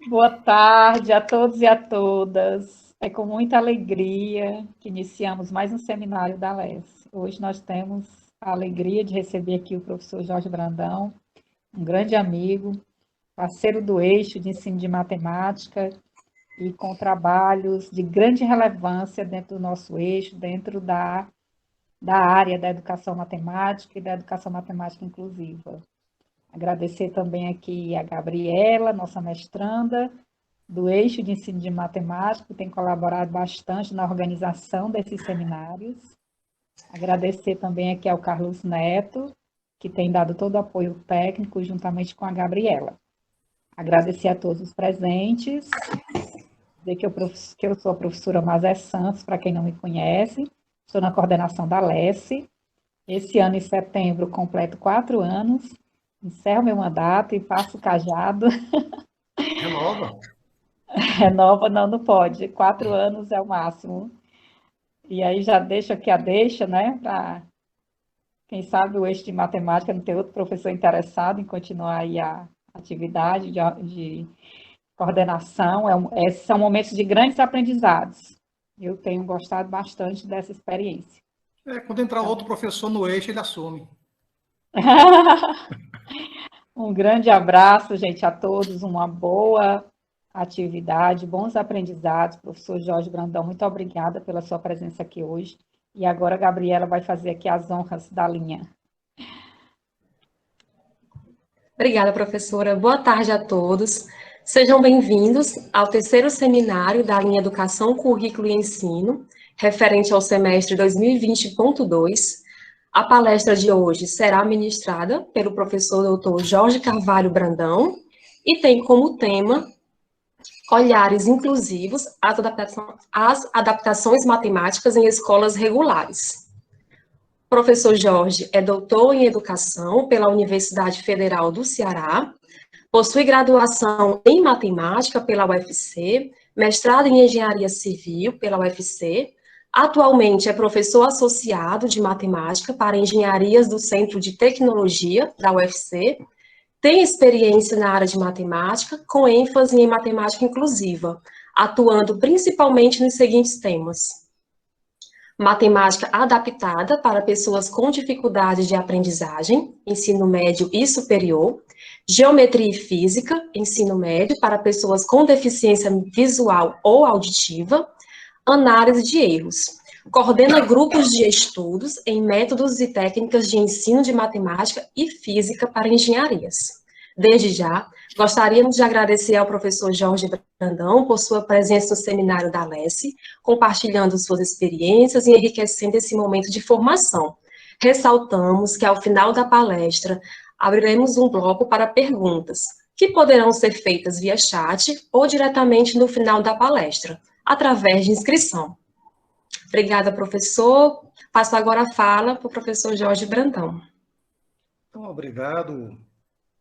Boa tarde a todos e a todas. É com muita alegria que iniciamos mais um seminário da LES. Hoje nós temos a alegria de receber aqui o professor Jorge Brandão, um grande amigo, parceiro do eixo de ensino de matemática e com trabalhos de grande relevância dentro do nosso eixo, dentro da área da educação matemática e da educação matemática inclusiva. Agradecer também aqui a Gabriela, nossa mestranda, do eixo de ensino de matemática, que tem colaborado bastante na organização desses seminários. Agradecer também aqui ao Carlos Neto, que tem dado todo o apoio técnico, juntamente com a Gabriela. Agradecer a todos os presentes, dizer que eu sou a professora Mazé Santos, para quem não me conhece, estou na coordenação da LESE. Esse ano, em setembro, completo 4 anos, encerro meu mandato e passo o cajado. Renova. Renova, não pode. 4 anos é o máximo. E aí já deixo aqui a deixa, né? Para, quem sabe, o eixo de matemática não ter outro professor interessado em continuar aí a atividade de coordenação. São momentos de grandes aprendizados. Eu tenho gostado bastante dessa experiência. Quando entrar outro professor no eixo, ele assume. Um grande abraço, gente, a todos. Uma boa atividade, bons aprendizados. Professor Jorge Brandão, muito obrigada pela sua presença aqui hoje. E agora a Gabriela vai fazer aqui as honras da linha. Obrigada, professora. Boa tarde a todos. Sejam bem-vindos ao terceiro seminário da linha Educação, Currículo e Ensino, referente ao semestre 2020.2. A palestra de hoje será ministrada pelo professor doutor Jorge Carvalho Brandão e tem como tema Olhares Inclusivos às adaptações matemáticas em escolas regulares. O professor Jorge é doutor em Educação pela Universidade Federal do Ceará, possui graduação em Matemática pela UFC, mestrado em Engenharia Civil pela UFC, atualmente é professor associado de Matemática para Engenharias do Centro de Tecnologia da UFC, tem experiência na área de Matemática, com ênfase em Matemática Inclusiva, atuando principalmente nos seguintes temas: matemática adaptada para pessoas com dificuldades de aprendizagem, ensino médio e superior, geometria e física, ensino médio para pessoas com deficiência visual ou auditiva, análise de erros. Coordena grupos de estudos em métodos e técnicas de ensino de matemática e física para engenharias. Desde já, gostaríamos de agradecer ao professor Jorge Brandão por sua presença no seminário da LESE, compartilhando suas experiências e enriquecendo esse momento de formação. Ressaltamos que, ao final da palestra, abriremos um bloco para perguntas, que poderão ser feitas via chat ou diretamente no final da palestra, através de inscrição. Obrigada, professor. Passo agora a fala para o professor Jorge Brandão. Então, obrigado,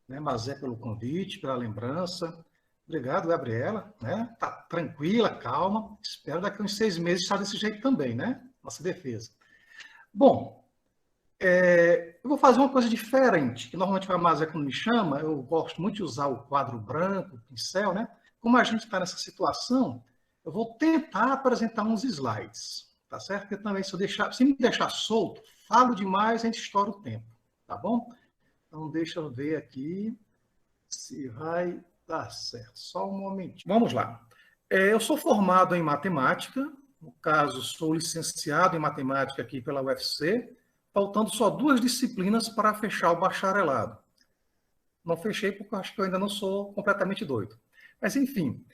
Mazé, pelo convite, pela lembrança. Obrigado, Gabriela. Tá tranquila, calma. Espero daqui a uns 6 meses estar desse jeito também, né? Nossa defesa. Bom, eu vou fazer uma coisa diferente, que normalmente a Mazé, quando me chama, eu gosto muito de usar o quadro branco, o pincel, né? Como a gente está nessa situação, eu vou tentar apresentar uns slides, tá certo? Porque também, se me deixar solto, falo demais, a gente estoura o tempo, tá bom? Então, deixa eu ver aqui se vai dar certo. Só um momentinho. Vamos lá. Eu sou formado em matemática, no caso, sou licenciado em matemática aqui pela UFC, faltando só 2 disciplinas para fechar o bacharelado. Não fechei porque eu acho que eu ainda não sou completamente doido. Mas, enfim,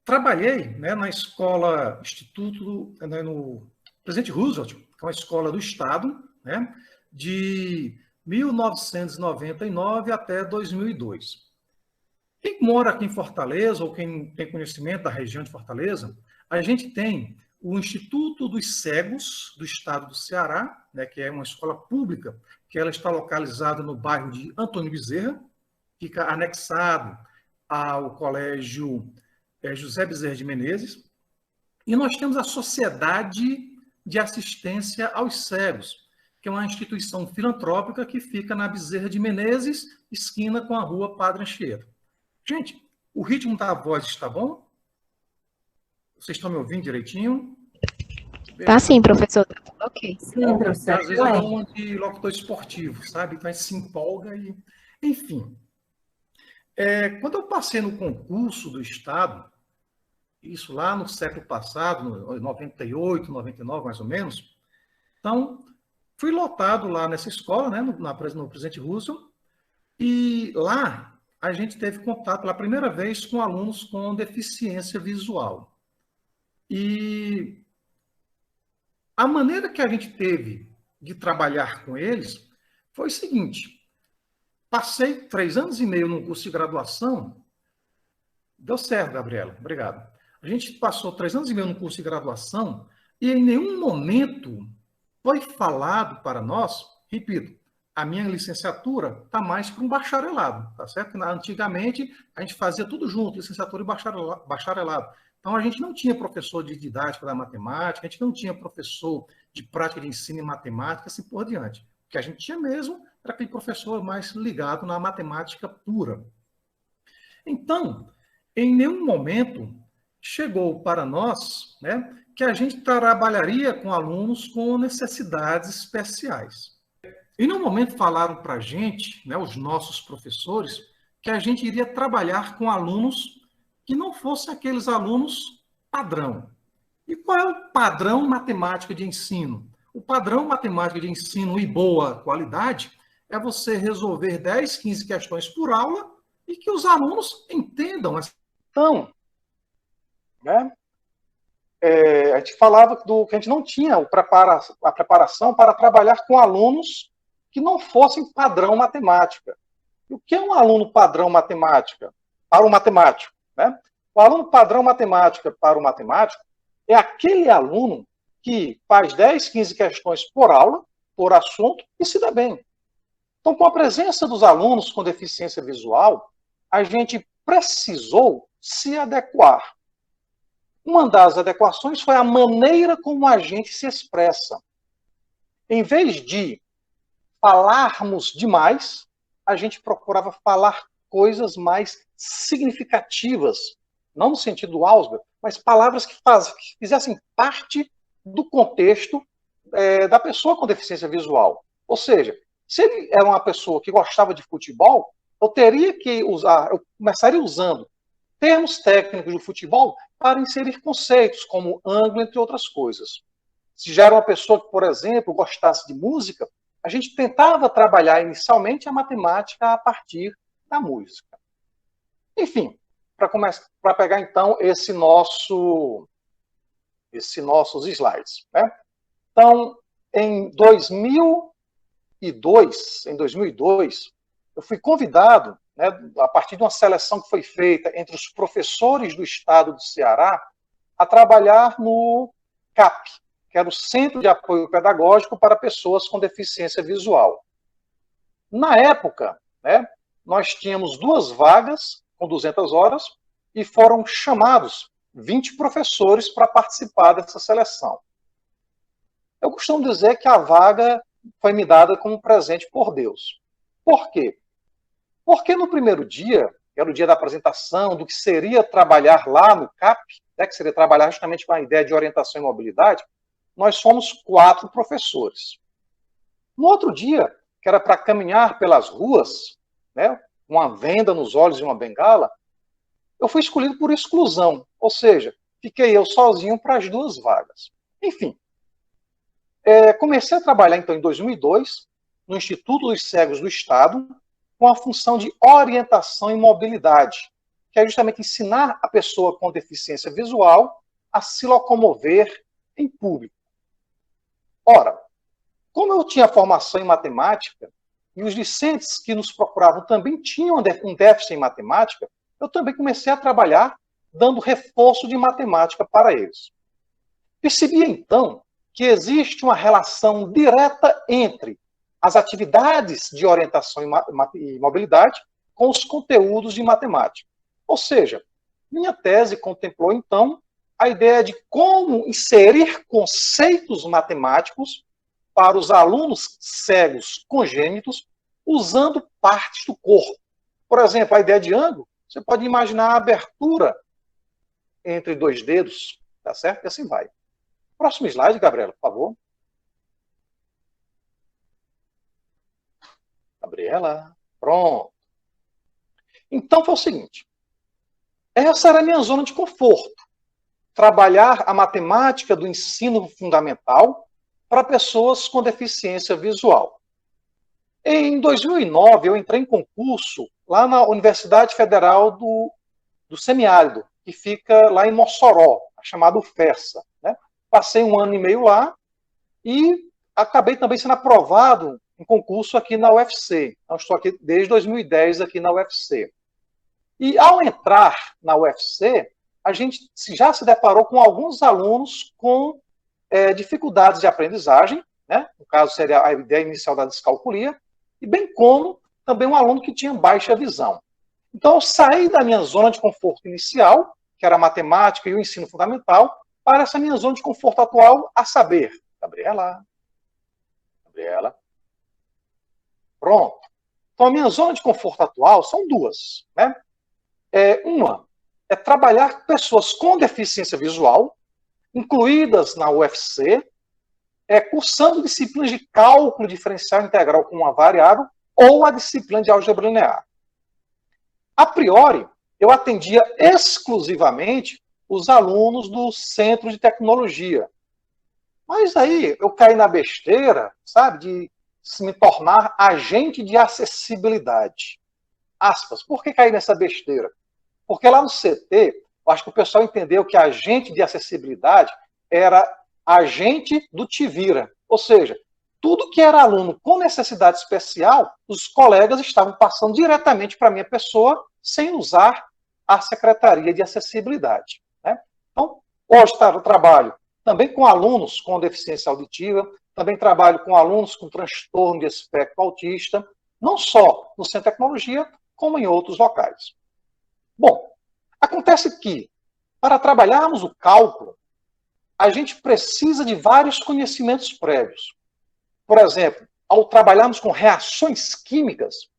trabalhei, né, na escola Instituto, no Presidente Roosevelt, que é uma escola do Estado, né, de 1999 até 2002. Quem mora aqui em Fortaleza, ou quem tem conhecimento da região de Fortaleza, a gente tem o Instituto dos Cegos do Estado do Ceará, né, que é uma escola pública, que ela está localizada no bairro de Antônio Bezerra, fica anexado ao Colégio José Bezerra de Menezes, e nós temos a Sociedade de Assistência aos Cegos, que é uma instituição filantrópica que fica na Bezerra de Menezes, esquina com a rua Padre Anchieta. Gente, o ritmo da voz está bom? Vocês estão me ouvindo direitinho? Tá sim, professor. Tá tudo ok. Sim, professor. Às vezes eu dou uma de locutor esportivo, sabe? Então a gente se empolga e... Enfim. Quando eu passei no concurso do Estado, isso lá no século passado, 98, 99 mais ou menos, então fui lotado lá nessa escola, né, no Presidente Roosevelt, e lá a gente teve contato pela primeira vez com alunos com deficiência visual. E a maneira que a gente teve de trabalhar com eles foi o seguinte: passei 3 anos e meio num curso de graduação. Deu certo, Gabriela, obrigado. A gente passou 3 anos e meio num curso de graduação e em nenhum momento foi falado para nós, repito, a minha licenciatura está mais para um bacharelado, tá certo? Antigamente a gente fazia tudo junto, licenciatura e bacharelado. Então a gente não tinha professor de didática da matemática, a gente não tinha professor de prática de ensino em matemática, assim por diante. O que a gente tinha mesmo era aquele professor mais ligado na matemática pura. Então, em nenhum momento chegou para nós, né, que a gente trabalharia com alunos com necessidades especiais. E no momento falaram para a gente, né, os nossos professores, que a gente iria trabalhar com alunos que não fossem aqueles alunos padrão. E qual é o padrão matemática de ensino? O padrão matemática de ensino e boa qualidade é você resolver 10, 15 questões por aula e que os alunos entendam. Então, né, a gente falava que a gente não tinha a preparação para trabalhar com alunos que não fossem padrão matemática. E o que é um aluno padrão matemática? Para o matemático, né? O aluno padrão matemática para o matemático é aquele aluno que faz 10, 15 questões por aula, por assunto, e se dá bem. Então, com a presença dos alunos com deficiência visual, a gente precisou se adequar. Uma das adequações foi a maneira como a gente se expressa. Em vez de falarmos demais, a gente procurava falar coisas mais significativas, não no sentido Ausger, mas palavras que fizessem parte do contexto da pessoa com deficiência visual. Ou seja, se ele era uma pessoa que gostava de futebol, eu começaria usando termos técnicos do futebol para inserir conceitos como ângulo, entre outras coisas. Se já era uma pessoa que, por exemplo, gostasse de música, a gente tentava trabalhar inicialmente a matemática a partir da música. Enfim, para pegar então esses nossos slides, né? Então, em 2002, eu fui convidado, né, a partir de uma seleção que foi feita entre os professores do estado do Ceará, a trabalhar no CAP, que era o Centro de Apoio Pedagógico para Pessoas com Deficiência Visual. Na época, né, nós tínhamos 2 vagas com 200 horas e foram chamados 20 professores para participar dessa seleção. Eu costumo dizer que a vaga foi me dada como presente por Deus. Por quê? Porque no primeiro dia, que era o dia da apresentação, do que seria trabalhar lá no CAP, né, que seria trabalhar justamente com a ideia de orientação e mobilidade, nós fomos 4 professores. No outro dia, que era para caminhar pelas ruas, né, uma venda nos olhos e uma bengala, eu fui escolhido por exclusão, ou seja, fiquei eu sozinho para as 2 vagas. Enfim, comecei a trabalhar então em 2002, no Instituto dos Cegos do Estado, com a função de orientação e mobilidade, que é justamente ensinar a pessoa com deficiência visual a se locomover em público. Ora, como eu tinha formação em matemática, e os discentes que nos procuravam também tinham um déficit em matemática, eu também comecei a trabalhar dando reforço de matemática para eles. Percebi, então, que existe uma relação direta entre as atividades de orientação e mobilidade com os conteúdos de matemática. Ou seja, minha tese contemplou, então, a ideia de como inserir conceitos matemáticos para os alunos cegos congênitos usando partes do corpo. Por exemplo, a ideia de ângulo Você pode imaginar a abertura entre dois dedos, tá certo? E assim vai. Próximo slide, Gabriela, por favor. Gabriela, pronto. Então foi o seguinte, essa era a minha zona de conforto, trabalhar a matemática do ensino fundamental para pessoas com deficiência visual. Em 2009, eu entrei em concurso lá na Universidade Federal do Semiárido, que fica lá em Mossoró, chamado FERSA, né? Passei 1 ano e meio lá e acabei também sendo aprovado em concurso aqui na UFC. Então, estou aqui desde 2010 aqui na UFC. E ao entrar na UFC, a gente já se deparou com alguns alunos com dificuldades de aprendizagem, né? No caso seria a ideia inicial da descalculia, e bem como também um aluno que tinha baixa visão. Então, eu saí da minha zona de conforto inicial, que era a matemática e o ensino fundamental, para essa minha zona de conforto atual, a saber, Gabriela, pronto. Então, a minha zona de conforto atual são duas, né? Uma é trabalhar pessoas com deficiência visual, incluídas na UFC, cursando disciplinas de cálculo diferencial integral com uma variável ou a disciplina de álgebra linear. A priori, eu atendia exclusivamente os alunos do centro de tecnologia. Mas aí eu caí na besteira, sabe, de me tornar agente de acessibilidade. Aspas. Por que cair nessa besteira? Porque lá no CT, eu acho que o pessoal entendeu que agente de acessibilidade era agente do Tivira. Ou seja, tudo que era aluno com necessidade especial, os colegas estavam passando diretamente para a minha pessoa, sem usar a Secretaria de Acessibilidade, né? Então, hoje eu trabalho também com alunos com deficiência auditiva, também trabalho com alunos com transtorno de espectro autista, não só no Centro de Tecnologia, como em outros locais. Bom, acontece que, para trabalharmos o cálculo, a gente precisa de vários conhecimentos prévios. Por exemplo, ao trabalharmos com reações químicas,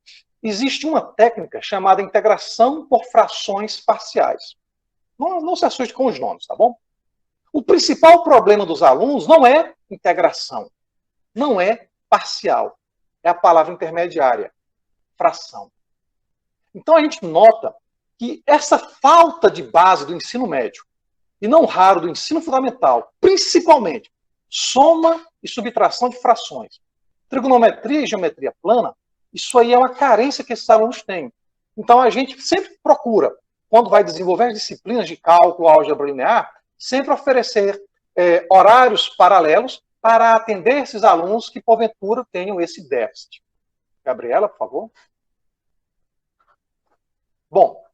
existe uma técnica chamada integração por frações parciais. Não se assuste com os nomes, tá bom? O principal problema dos alunos não é integração, não é parcial, é a palavra intermediária, fração. Então a gente nota que essa falta de base do ensino médio, e não raro do ensino fundamental, principalmente soma e subtração de frações, trigonometria e geometria plana, isso aí é uma carência que esses alunos têm. Então a gente sempre procura, quando vai desenvolver as disciplinas de cálculo, álgebra linear, sempre oferecer horários paralelos para atender esses alunos que porventura tenham esse déficit. Gabriela, por favor. Bom,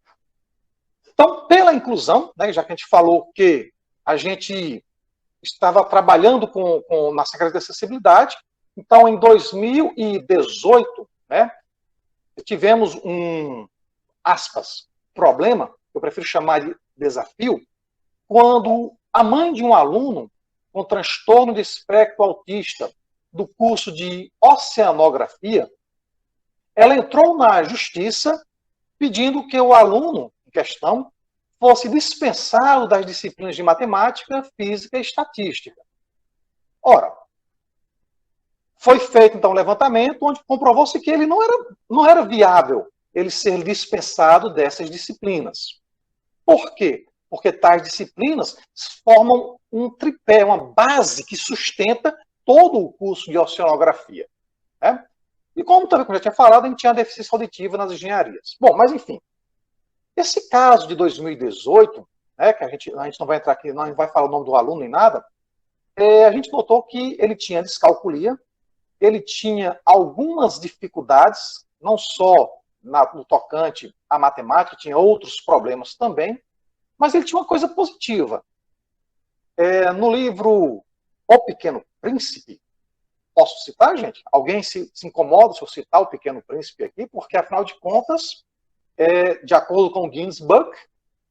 então, pela inclusão, né, já que a gente falou que a gente estava trabalhando na Secretaria de Acessibilidade, então, em 2018, né, tivemos aspas, problema, eu prefiro chamar de desafio, quando a mãe de um aluno com transtorno de espectro autista do curso de oceanografia, ela entrou na justiça pedindo que o aluno em questão fosse dispensado das disciplinas de matemática, física e estatística. Ora, foi feito então um levantamento onde comprovou-se que ele não era viável ele ser dispensado dessas disciplinas. Por quê? Porque tais disciplinas formam um tripé, uma base que sustenta todo o curso de oceanografia, né? E como também, como eu já tinha falado, a gente tinha deficiência auditiva nas engenharias. Bom, mas enfim, esse caso de 2018, né, que a gente não vai entrar aqui, não vai falar o nome do aluno nem nada, a gente notou que ele tinha descalculia, ele tinha algumas dificuldades, não só no tocante à matemática, tinha outros problemas também, mas ele tinha uma coisa positiva. No livro O Pequeno Príncipe, posso citar, gente? Alguém se incomoda se eu citar O Pequeno Príncipe aqui? Porque, afinal de contas, de acordo com o Guinness Book,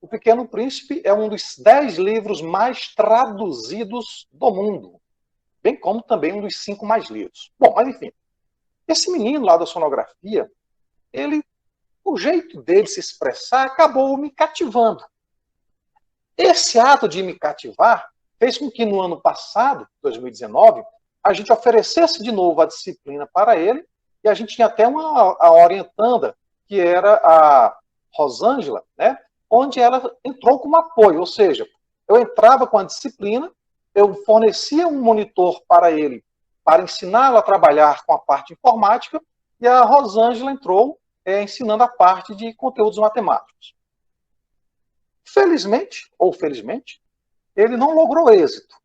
O Pequeno Príncipe é um dos 10 livros mais traduzidos do mundo, bem como também um dos 5 mais lidos. Bom, mas enfim, esse menino lá da sonografia, ele o jeito dele se expressar acabou me cativando. Esse ato de me cativar fez com que no ano passado, 2019, a gente oferecesse de novo a disciplina para ele, e a gente tinha até a orientanda, que era a Rosângela, né, onde ela entrou como apoio, ou seja, eu entrava com a disciplina, eu fornecia um monitor para ele, para ensiná-lo a trabalhar com a parte informática, e a Rosângela entrou ensinando a parte de conteúdos matemáticos. Felizmente, ou felizmente, ele não logrou êxito.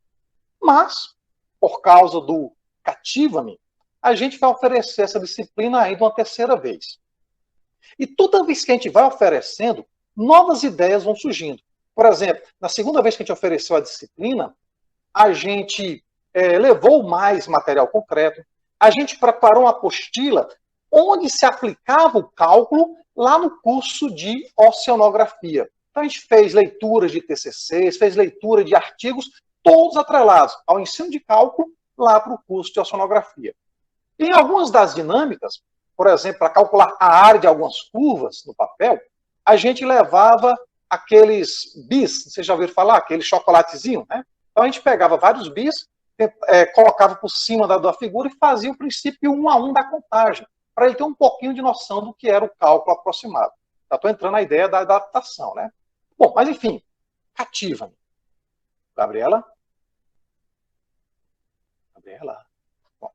Mas, por causa do Cativa-me, a gente vai oferecer essa disciplina ainda uma terceira vez. E toda vez que a gente vai oferecendo, novas ideias vão surgindo. Por exemplo, na segunda vez que a gente ofereceu a disciplina, a gente levou mais material concreto, a gente preparou uma apostila onde se aplicava o cálculo lá no curso de oceanografia. Então, a gente fez leituras de TCCs, fez leitura de artigos, todos atrelados ao ensino de cálculo lá para o curso de oceanografia. Em algumas das dinâmicas, por exemplo, para calcular a área de algumas curvas no papel, a gente levava aqueles bis, vocês já ouviram falar, aquele chocolatezinho, né? Então, a gente pegava vários bis, colocava por cima da figura e fazia o princípio 1 a 1 da contagem, para ele ter um pouquinho de noção do que era o cálculo aproximado. Já estou entrando na ideia da adaptação, né? Bom, mas enfim, Cativa-me. Gabriela? Gabriela? Bom,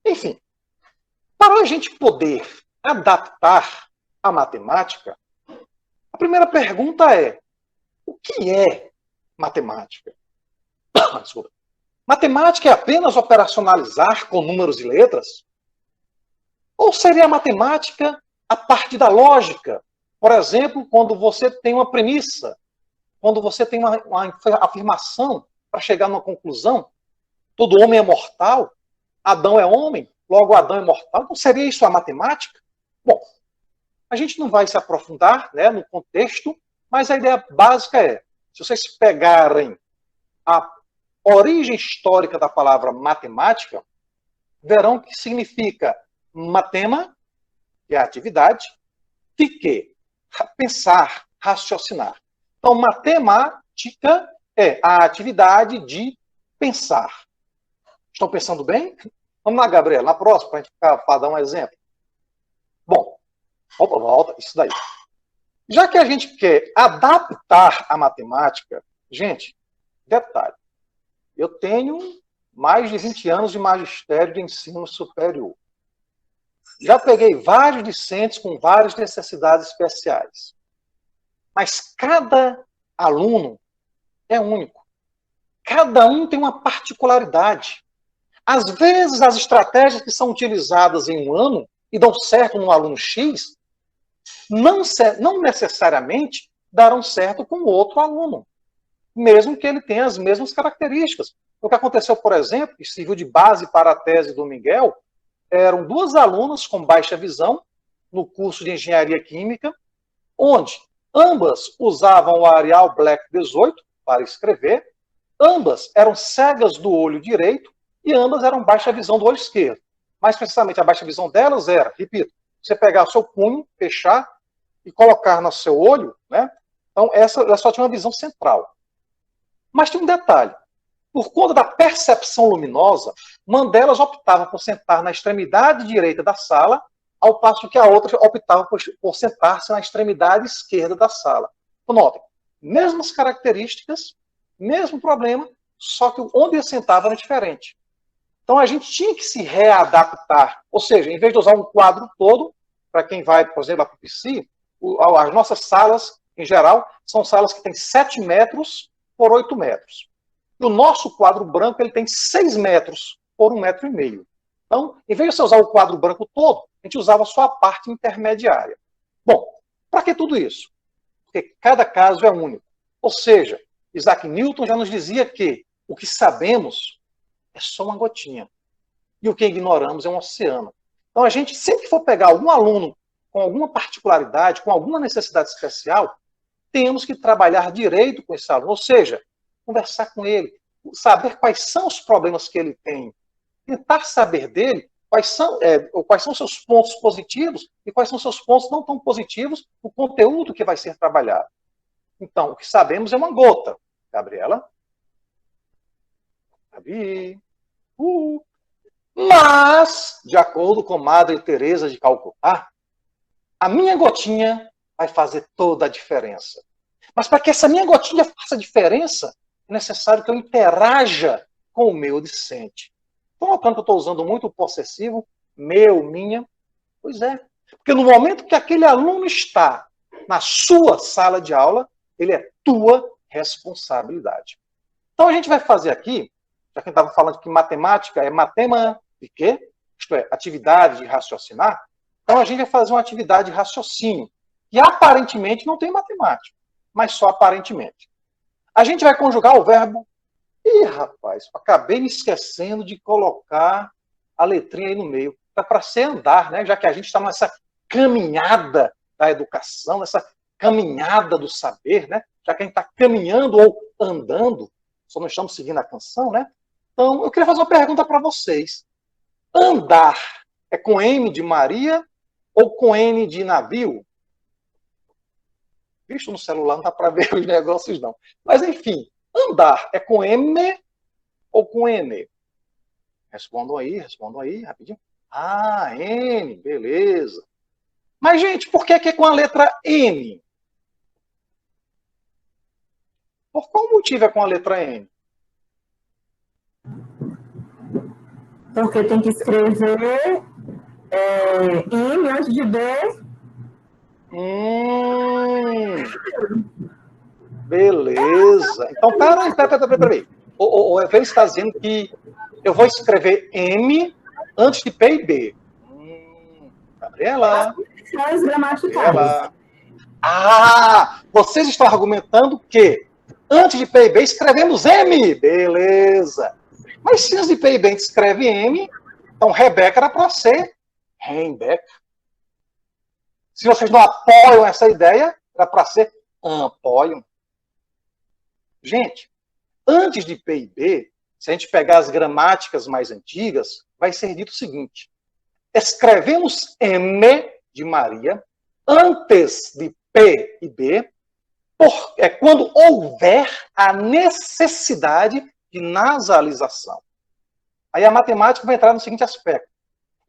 enfim, para a gente poder adaptar a matemática, a primeira pergunta é: o que é matemática? Desculpa. Matemática é apenas operacionalizar com números e letras? Ou seria a matemática a parte da lógica? Por exemplo, quando você tem uma premissa, quando você tem uma afirmação para chegar numa conclusão, todo homem é mortal, Adão é homem, logo Adão é mortal, então seria isso a matemática? Bom, a gente não vai se aprofundar, né, no contexto, mas a ideia básica é, se vocês pegarem a origem histórica da palavra matemática, verão que significa matema, que é a atividade, fique, pensar, raciocinar. Então, matemática é a atividade de pensar. Estão pensando bem? Vamos lá, Gabriela, na próxima, para a gente para dar um exemplo. Bom, opa, volta, isso daí. Já que a gente quer adaptar a matemática, gente, detalhe, eu tenho mais de 20 anos de magistério de ensino superior. Já peguei vários discentes com várias necessidades especiais. Mas cada aluno é único. Cada um tem uma particularidade. Às vezes, as estratégias que são utilizadas em um ano e dão certo no aluno X, não necessariamente darão certo com outro aluno, mesmo que ele tenha as mesmas características. O que aconteceu, por exemplo, que serviu de base para a tese do Miguel, eram duas alunas com baixa visão no curso de Engenharia Química, onde ambas usavam o Arial Black 18 para escrever, ambas eram cegas do olho direito e ambas eram baixa visão do olho esquerdo. Mais precisamente, a baixa visão delas era, repito, você pegar o seu punho, fechar e colocar no seu olho, né? Então, ela só tinha uma visão central. Mas tem um detalhe. Por conta da percepção luminosa, uma delas optava por sentar na extremidade direita da sala, ao passo que a outra optava por sentar-se na extremidade esquerda da sala. Então, notem, mesmas características, mesmo problema, só que onde eu sentava era diferente. Então, a gente tinha que se readaptar. Ou seja, em vez de usar um quadro todo, para quem vai, por exemplo, para o PC, as nossas salas, em geral, são salas que têm 7 metros por 8 metros. E o nosso quadro branco ele tem 6 metros por 1,5 metro. Então, em vez de você usar o quadro branco todo, a gente usava só a parte intermediária. Bom, para que tudo isso? Porque cada caso é único. Ou seja, Isaac Newton já nos dizia que o que sabemos é só uma gotinha. E o que ignoramos é um oceano. Então, a gente sempre que for pegar algum aluno com alguma particularidade, com alguma necessidade especial, temos que trabalhar direito com esse aluno. Ou seja, conversar com ele, saber quais são os problemas que ele tem, tentar saber dele quais são seus pontos positivos e quais são seus pontos não tão positivos no conteúdo que vai ser trabalhado. Então, o que sabemos é uma gota. Gabriela? Gabi? Mas, de acordo com Madre Teresa de Calcutá, a minha gotinha vai fazer toda a diferença. Mas para que essa minha gotinha faça diferença, é necessário que eu interaja com o meu discente. Estou notando que eu estou usando muito o possessivo, meu, minha. Pois é. Porque no momento que aquele aluno está na sua sala de aula, ele é tua responsabilidade. Então a gente vai fazer aqui, já que a gente estava falando que matemática é matema de quê? Isto é, atividade de raciocinar. Então a gente vai fazer uma atividade de raciocínio. E aparentemente não tem matemática, mas só aparentemente. A gente vai conjugar o verbo. Ih, rapaz, acabei me esquecendo de colocar a letrinha aí no meio. Tá para ser andar, né? Já que a gente está nessa caminhada da educação, nessa caminhada do saber, né? Já que a gente está caminhando ou andando, só não estamos seguindo a canção, né? Então, eu queria fazer uma pergunta para vocês. Andar é com M de Maria ou com N de navio? Visto no celular, não dá para ver os negócios, não. Mas, enfim, andar é com M ou com N? Respondam aí, rapidinho. Ah, N, beleza. Mas, gente, por que é com a letra N? Por qual motivo é com a letra N? Porque tem que escrever M antes de B. Beleza. Então, peraí. O Evelyn está dizendo que eu vou escrever M antes de P e B. Gabriela. As gramaticais. Ah, vocês estão argumentando que antes de P e B escrevemos M. Beleza. Mas se antes de P e B a gente escreve M, então Rebeca era para ser Rebeca. Se vocês não apoiam essa ideia, era para ser apoiam. Gente, antes de P e B, se a gente pegar as gramáticas mais antigas, vai ser dito o seguinte: escrevemos M de Maria antes de P e B, quando houver a necessidade de nasalização. Aí a matemática vai entrar no seguinte aspecto: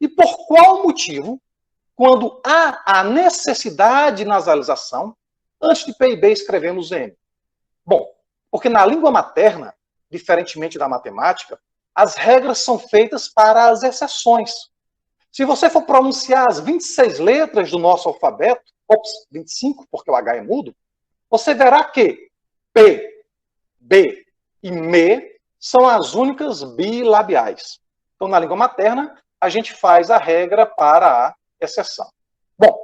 e por qual motivo, quando há a necessidade de nasalização, antes de P e B escrevemos M? Bom, porque na língua materna, diferentemente da matemática, as regras são feitas para as exceções. Se você for pronunciar as 26 letras do nosso alfabeto, 25, porque o H é mudo, você verá que P, B e M são as únicas bilabiais. Então, na língua materna, a gente faz a regra para a exceção. Bom,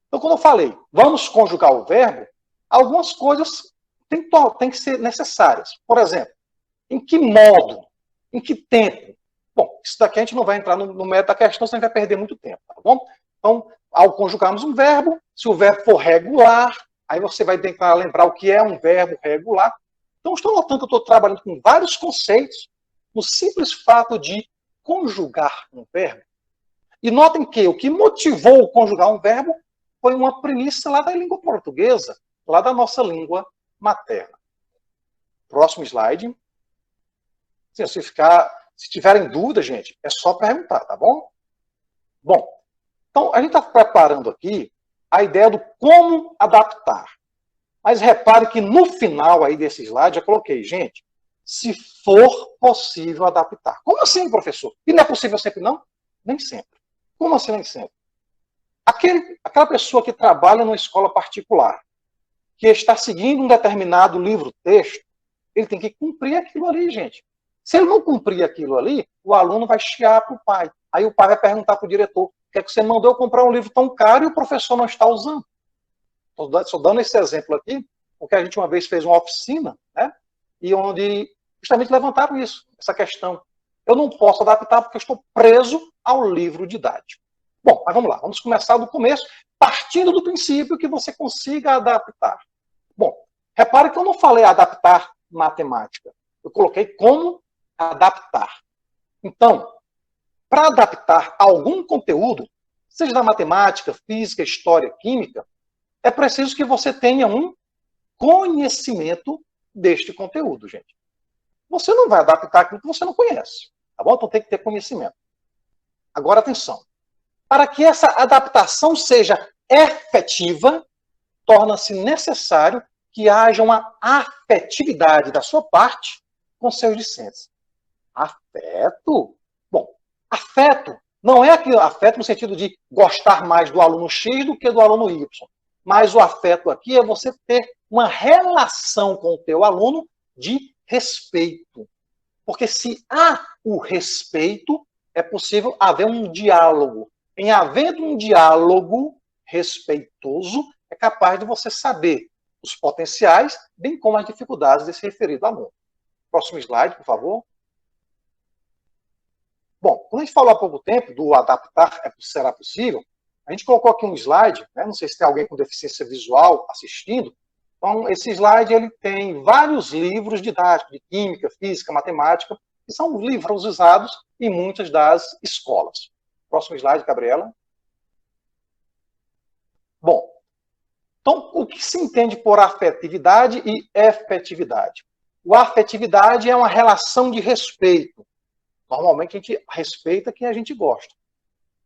então, quando eu falei, vamos conjugar o verbo, algumas coisas têm que ser necessárias. Por exemplo, em que modo? Em que tempo? Bom, isso daqui a gente não vai entrar no mérito da questão, senão a gente vai perder muito tempo, tá bom? Então, ao conjugarmos um verbo, se o verbo for regular, aí você vai tentar lembrar o que é um verbo regular. Então, estou notando que eu estou trabalhando com vários conceitos no simples fato de conjugar um verbo. E notem que o que motivou conjugar um verbo foi uma premissa lá da língua portuguesa, lá da nossa língua materna. Próximo slide. Se tiverem dúvida, gente, é só perguntar, tá bom? Bom, então a gente está preparando aqui a ideia do como adaptar. Mas repare que no final aí desse slide eu coloquei, gente, se for possível adaptar. Como assim, professor? E não é possível sempre, não? Nem sempre. Como assim nem sempre? Aquela pessoa que trabalha numa escola particular, que está seguindo um determinado livro-texto, ele tem que cumprir aquilo ali, gente. Se ele não cumprir aquilo ali, o aluno vai chiar para o pai. Aí o pai vai perguntar para o diretor: por que você mandou eu comprar um livro tão caro e o professor não está usando? Estou dando esse exemplo aqui, porque a gente uma vez fez uma oficina, né? E onde justamente levantaram isso, essa questão. Eu não posso adaptar porque eu estou preso ao livro didático. Bom, mas vamos lá, vamos começar do começo, partindo do princípio que você consiga adaptar. Bom, repare que eu não falei adaptar matemática. Eu coloquei como adaptar. Então, para adaptar algum conteúdo, seja da matemática, física, história, química, é preciso que você tenha um conhecimento deste conteúdo, gente. Você não vai adaptar aquilo que você não conhece, tá bom? Então tem que ter conhecimento. Agora, atenção. Para que essa adaptação seja efetiva, torna-se necessário que haja uma afetividade da sua parte com seus discentes. Afeto? Bom, afeto não é aquele afeto no sentido de gostar mais do aluno X do que do aluno Y. Mas o afeto aqui é você ter uma relação com o teu aluno de respeito. Porque se há o respeito, é possível haver um diálogo. Em havendo um diálogo respeitoso, é capaz de você saber os potenciais, bem como as dificuldades desse referido aluno. Próximo slide, por favor. Bom, quando a gente falou há pouco tempo do adaptar será possível, a gente colocou aqui um slide, né? Não sei se tem alguém com deficiência visual assistindo. Então, esse slide ele tem vários livros didáticos de química, física, matemática, que são livros usados em muitas das escolas. Próximo slide, Gabriela. Bom, então, o que se entende por afetividade e efetividade? A afetividade é uma relação de respeito. Normalmente a gente respeita quem a gente gosta.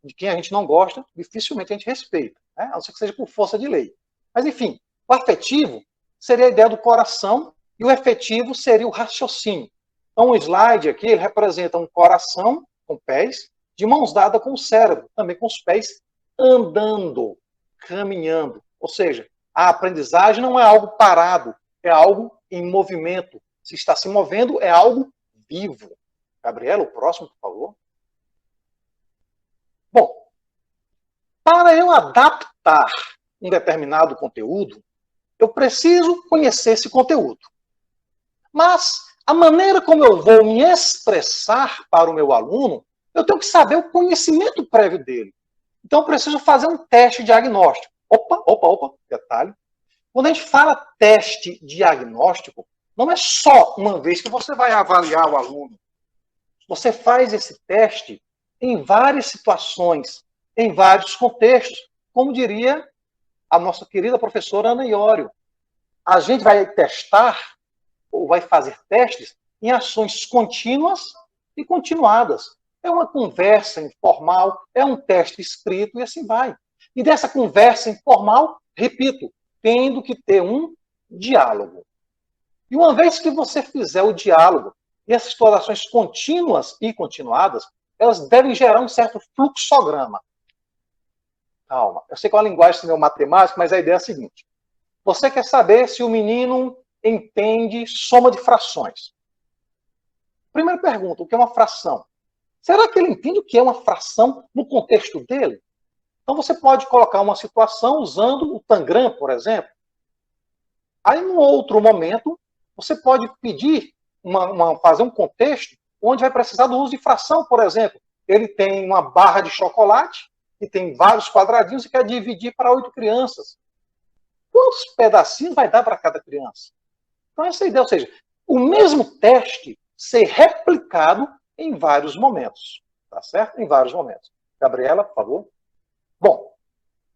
De quem a gente não gosta, dificilmente a gente respeita, né? A não ser que seja por força de lei. Mas, enfim, o afetivo seria a ideia do coração e o efetivo seria o raciocínio. Então, o slide aqui ele representa um coração com pés, de mãos dadas com o cérebro, também com os pés andando, caminhando. Ou seja, a aprendizagem não é algo parado, é algo em movimento. Se está se movendo, é algo vivo. Gabriela, o próximo, por favor. Bom, para eu adaptar um determinado conteúdo, eu preciso conhecer esse conteúdo. Mas a maneira como eu vou me expressar para o meu aluno, eu tenho que saber o conhecimento prévio dele. Então, eu preciso fazer um teste diagnóstico. Opa, detalhe. Quando a gente fala teste diagnóstico, não é só uma vez que você vai avaliar o aluno. Você faz esse teste em várias situações, em vários contextos, como diria a nossa querida professora Ana Iório. A gente vai testar, ou vai fazer testes, em ações contínuas e continuadas. É uma conversa informal, é um teste escrito e assim vai. E dessa conversa informal, repito, tendo que ter um diálogo. E uma vez que você fizer o diálogo, e essas explorações contínuas e continuadas, elas devem gerar um certo fluxograma. Calma. Eu sei que é uma linguagem meio matemática, mas a ideia é a seguinte. Você quer saber se o menino entende soma de frações. Primeira pergunta, o que é uma fração? Será que ele entende o que é uma fração no contexto dele? Então você pode colocar uma situação usando o Tangram, por exemplo. Aí, num outro momento, você pode pedir, fazer um contexto onde vai precisar do uso de fração, por exemplo. Ele tem uma barra de chocolate e tem vários quadradinhos e quer dividir para 8 crianças. Quantos pedacinhos vai dar para cada criança? Então, essa é a ideia. Ou seja, o mesmo teste ser replicado em vários momentos. Tá certo? Em vários momentos. Gabriela, por favor. Bom,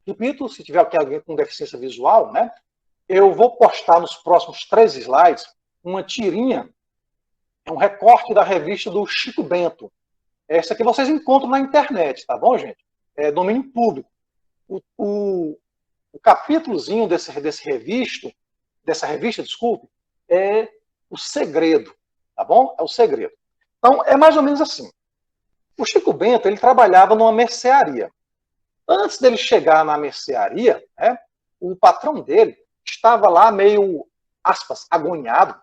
repito, se tiver aqui alguém com deficiência visual, né? Eu vou postar nos próximos 3 slides uma tirinha, um recorte da revista do Chico Bento. Essa aqui vocês encontram na internet, tá bom, gente? É domínio público. O capítulozinho dessa revista, desculpe, é o segredo, tá bom? É o segredo. Então, é mais ou menos assim. O Chico Bento, ele trabalhava numa mercearia. Antes dele chegar na mercearia, né, o patrão dele estava lá meio, aspas, agoniado,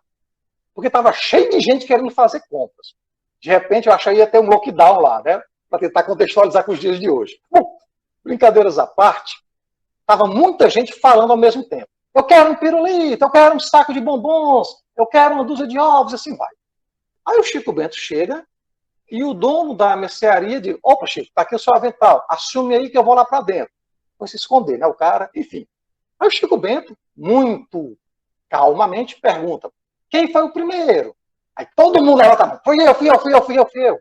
porque estava cheio de gente querendo fazer compras. De repente, eu achei que ia ter um lockdown lá, né, para tentar contextualizar com os dias de hoje. Bom, brincadeiras à parte, estava muita gente falando ao mesmo tempo. Eu quero um pirulito, eu quero um saco de bombons, eu quero uma dúzia de ovos, assim vai. Aí o Chico Bento chega e o dono da mercearia diz, opa, Chico, tá aqui o seu avental, assume aí que eu vou lá para dentro. Vai se esconder, né, o cara, enfim. Aí o Chico Bento, muito calmamente, pergunta, quem foi o primeiro? Aí todo mundo levanta a mão, fui eu.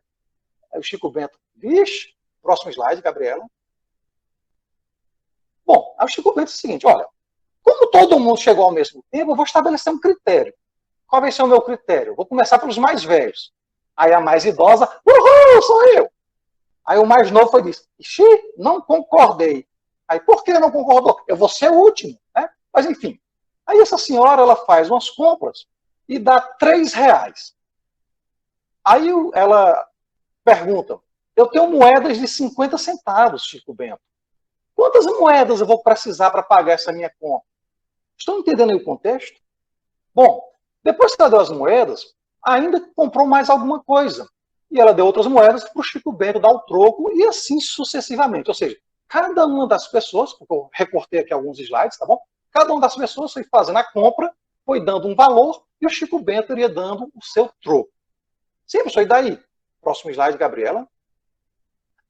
Aí o Chico Bento, vixe, próximo slide, Gabriela. Bom, aí o Chico Bento disse o seguinte, olha, como todo mundo chegou ao mesmo tempo, eu vou estabelecer um critério. Qual vai ser o meu critério? Vou começar pelos mais velhos. Aí a mais idosa, uhul, sou eu. Aí o mais novo foi disse, ixi, não concordei. Aí, por que não concordou? Eu vou ser o último, né? Mas, enfim. Aí essa senhora, ela faz umas compras e dá R$3. Aí ela pergunta, eu tenho moedas de 50 centavos, Chico Bento. Quantas moedas eu vou precisar para pagar essa minha conta? Estão entendendo aí o contexto? Bom, depois que ela deu as moedas, ainda comprou mais alguma coisa. E ela deu outras moedas para o Chico Bento dar o troco e assim sucessivamente. Ou seja, cada uma das pessoas, porque eu recortei aqui alguns slides, tá bom? Cada uma das pessoas foi fazendo a compra, foi dando um valor e o Chico Bento iria dando o seu troco. Sempre isso aí daí. Próximo slide, Gabriela.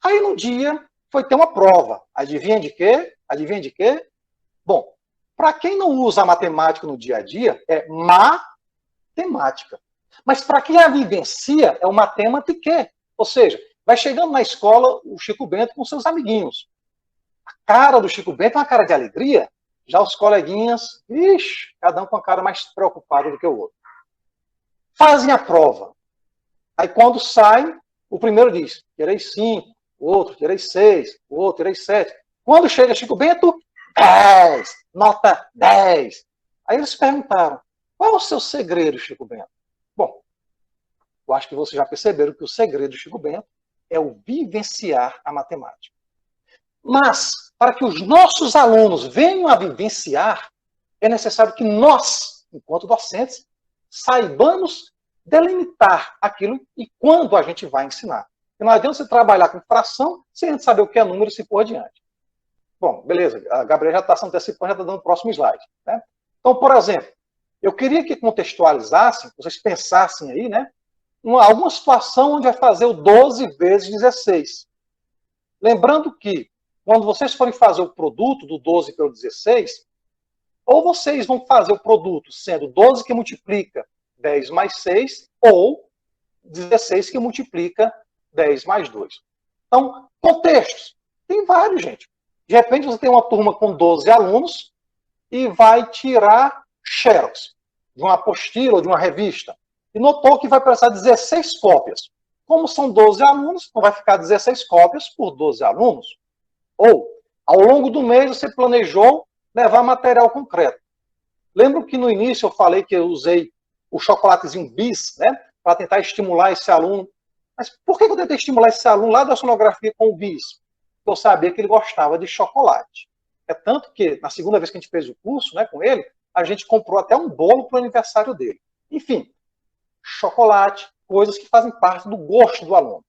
Aí num dia foi ter uma prova. Adivinha de quê? Adivinha de quê? Bom, para quem não usa a matemática no dia a dia, é matemática. Mas para quem a vivencia, é o matemática. Ou seja, vai chegando na escola o Chico Bento com seus amiguinhos. A cara do Chico Bento é uma cara de alegria. Já os coleguinhas, ixi, cada um com a cara mais preocupada do que o outro. Fazem a prova. Aí quando sai, o primeiro diz, tirei 5, o outro tirei 6, o outro tirei 7. Quando chega Chico Bento, 10, nota 10. Aí eles perguntaram, qual é o seu segredo, Chico Bento? Bom, eu acho que vocês já perceberam que o segredo do Chico Bento é o vivenciar a matemática. Mas, para que os nossos alunos venham a vivenciar, é necessário que nós, enquanto docentes, saibamos delimitar aquilo e quando a gente vai ensinar. Porque não adianta você trabalhar com fração sem a gente saber o que é número e se por adiante. Bom, beleza, a Gabriela já está se antecipando, já está dando o próximo slide. Né? Então, por exemplo, eu queria que contextualizassem, vocês pensassem aí, né? Alguma situação onde vai fazer o 12 vezes 16. Lembrando que, quando vocês forem fazer o produto do 12 pelo 16, ou vocês vão fazer o produto sendo 12 que multiplica 10 mais 6, ou 16 que multiplica 10 mais 2. Então, contextos. Tem vários, gente. De repente, você tem uma turma com 12 alunos e vai tirar xerox de uma apostila ou de uma revista. E notou que vai precisar de 16 cópias. Como são 12 alunos, então vai ficar 16 cópias por 12 alunos. Ou, ao longo do mês, você planejou levar material concreto. Lembro que no início eu falei que eu usei o chocolatezinho bis, né, para tentar estimular esse aluno. Mas por que eu tentei estimular esse aluno lá da sonografia com o bis? Eu sabia que ele gostava de chocolate. É tanto que, na segunda vez que a gente fez o curso, né, com ele, a gente comprou até um bolo para o aniversário dele. Enfim, chocolate, coisas que fazem parte do gosto do aluno.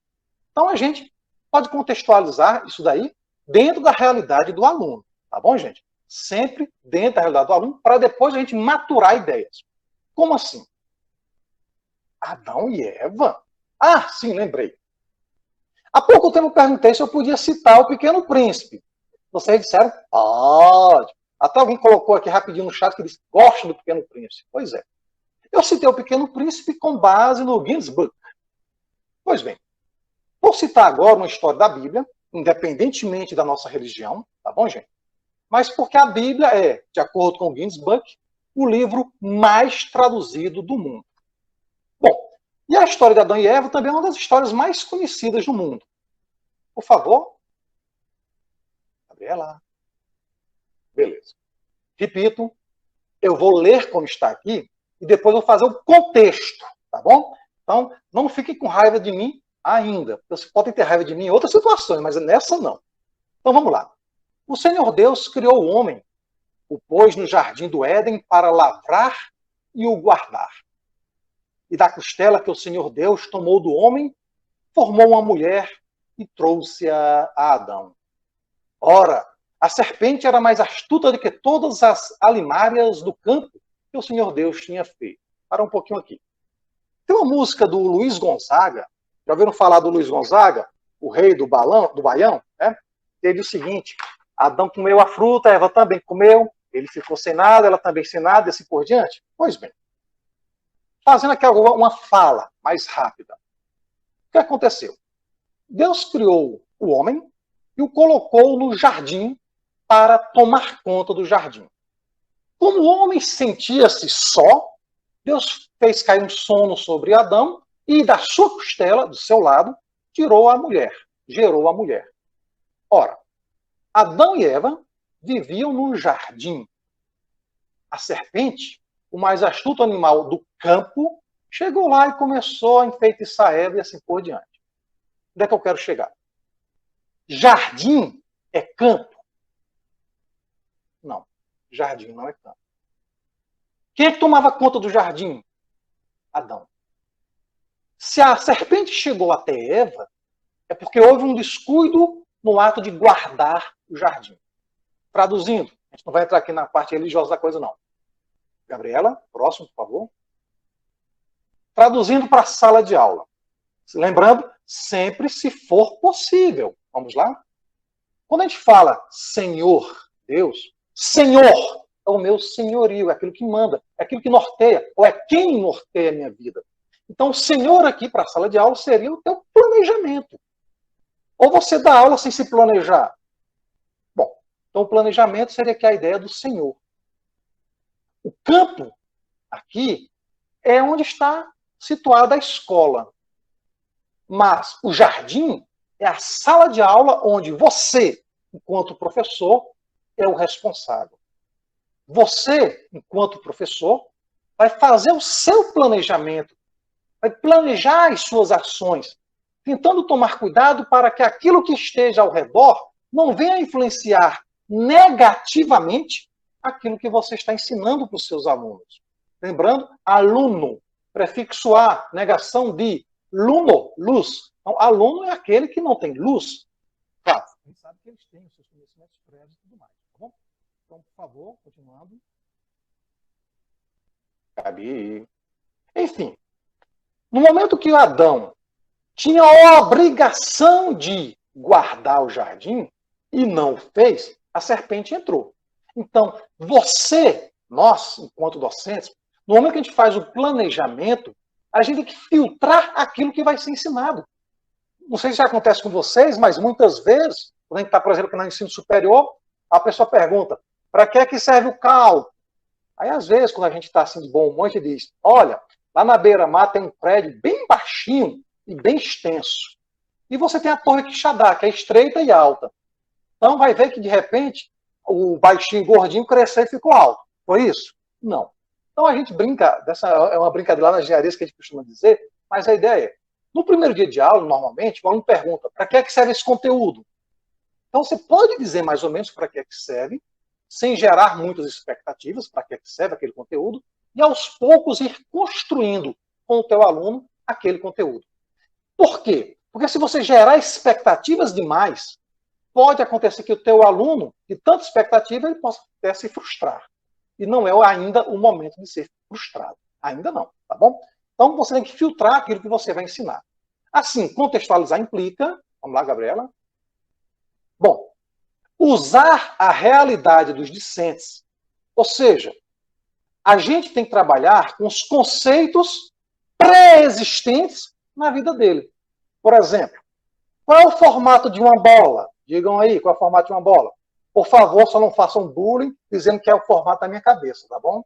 Então, a gente pode contextualizar isso daí dentro da realidade do aluno. Tá bom, gente? Sempre dentro da realidade do aluno, para depois a gente maturar ideias. Como assim? Adão e Eva? Ah, sim, lembrei. Há pouco tempo eu perguntei se eu podia citar o Pequeno Príncipe. Vocês disseram, pode. Até alguém colocou aqui rapidinho no chat que disse, gosta do Pequeno Príncipe. Pois é. Eu citei o Pequeno Príncipe com base no Guinness Book. Pois bem, vou citar agora uma história da Bíblia, independentemente da nossa religião, tá bom, gente? Mas porque a Bíblia é, de acordo com o Guinness Book, o livro mais traduzido do mundo. Bom, e a história de Adão e Eva também é uma das histórias mais conhecidas do mundo. Por favor. Gabriela. Beleza. Repito, eu vou ler como está aqui e depois vou fazer o contexto, tá bom? Então, não fiquem com raiva de mim ainda. Vocês podem ter raiva de mim em outras situações, mas nessa não. Então, vamos lá. O Senhor Deus criou o homem, o pôs no jardim do Éden para lavrar e o guardar. E da costela que o Senhor Deus tomou do homem, formou uma mulher e trouxe-a a Adão. Ora, a serpente era mais astuta do que todas as alimárias do campo que o Senhor Deus tinha feito. Para um pouquinho aqui. Tem uma música do Luiz Gonzaga, já ouviram falar do Luiz Gonzaga? O rei do baião, né? Ele diz o seguinte, Adão comeu a fruta, Eva também comeu, ele ficou sem nada, ela também sem nada, e assim por diante. Pois bem, fazendo aqui uma fala mais rápida. O que aconteceu? Deus criou o homem e o colocou no jardim para tomar conta do jardim. Como o homem sentia-se só, Deus fez cair um sono sobre Adão e da sua costela, do seu lado, tirou a mulher, gerou a mulher. Ora, Adão e Eva viviam no jardim. A serpente, o mais astuto animal do campo, chegou lá e começou a enfeitiçar Eva e assim por diante. Onde é que eu quero chegar? Jardim é campo? Não, jardim não é campo. Quem é que tomava conta do jardim? Adão. Se a serpente chegou até Eva, é porque houve um descuido no ato de guardar o jardim. Traduzindo, a gente não vai entrar aqui na parte religiosa da coisa, não. Gabriela, próximo, por favor. Traduzindo para a sala de aula. Lembrando, sempre se for possível. Vamos lá? Quando a gente fala Senhor, Deus, Senhor é o meu senhorio, é aquilo que manda, é aquilo que norteia, ou é quem norteia a minha vida. Então, o Senhor aqui para a sala de aula seria o teu planejamento. Ou você dá aula sem se planejar? Bom, então o planejamento seria aqui a ideia do Senhor. O campo, aqui, é onde está situada a escola. Mas o jardim é a sala de aula onde você, enquanto professor, é o responsável. Você, enquanto professor, vai fazer o seu planejamento, vai planejar as suas ações, tentando tomar cuidado para que aquilo que esteja ao redor não venha influenciar negativamente aquilo que você está ensinando para os seus alunos. Lembrando, aluno, prefixo A, negação de, luno, luz. Então, aluno é aquele que não tem luz. Claro, a gente sabe que eles têm os seus conhecimentos prévios e tudo mais. Tá bom? Então, por favor, continuando. Gabi. Enfim, no momento que o Adão tinha a obrigação de guardar o jardim e não fez, a serpente entrou. Então, você, nós, enquanto docentes, no momento que a gente faz o planejamento, a gente tem que filtrar aquilo que vai ser ensinado. Não sei se já acontece com vocês, mas muitas vezes, quando a gente está, por exemplo, no ensino superior, a pessoa pergunta, para que é que serve o cálculo? Aí, às vezes, quando a gente está assim de bom humor, a gente diz, olha, lá na beira-mar tem um prédio bem baixinho e bem extenso. E você tem a Torre Quixadá, que é estreita e alta. Então, vai ver que, de repente, o baixinho gordinho cresceu e ficou alto. Foi isso? Não. Então, a gente brinca, é uma brincadeira lá na engenharia que a gente costuma dizer, mas a ideia é, no primeiro dia de aula, normalmente, o aluno pergunta, para que é que serve esse conteúdo? Então, você pode dizer mais ou menos para que é que serve, sem gerar muitas expectativas, para que é que serve aquele conteúdo, e aos poucos ir construindo com o teu aluno aquele conteúdo. Por quê? Porque se você gerar expectativas demais, pode acontecer que o teu aluno, de tanta expectativa, ele possa até se frustrar. E não é ainda o momento de ser frustrado. Ainda não, tá bom? Então, você tem que filtrar aquilo que você vai ensinar. Assim, contextualizar implica... Vamos lá, Gabriela. Bom, usar a realidade dos discentes. Ou seja, a gente tem que trabalhar com os conceitos pré-existentes na vida dele. Por exemplo, qual é o formato de uma bola? Digam aí, qual é o formato de uma bola? Por favor, só não façam bullying dizendo que é o formato da minha cabeça, tá bom?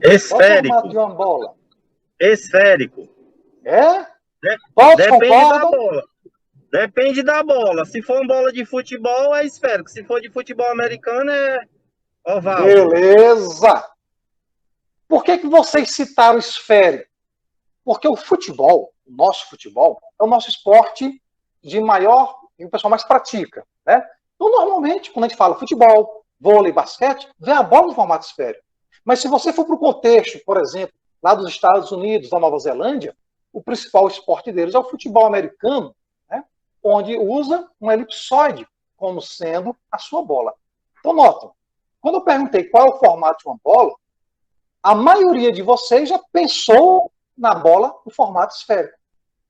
Esférico. Qual é o formato de uma bola? Esférico. É? Todos concordam? Depende da bola. Se for uma bola de futebol, é esférico. Se for de futebol americano, é oval. Beleza! Por que vocês citaram esférico? Porque o futebol, o nosso futebol, é o nosso esporte de maior, e o pessoal mais pratica, né? Então, normalmente, quando a gente fala futebol, vôlei, basquete, vê a bola no formato esférico. Mas se você for para o contexto, por exemplo, lá dos Estados Unidos, da Nova Zelândia, o principal esporte deles é o futebol americano, né? Onde usa um elipsoide como sendo a sua bola. Então, notem, quando eu perguntei qual é o formato de uma bola, a maioria de vocês já pensou na bola no formato esférico.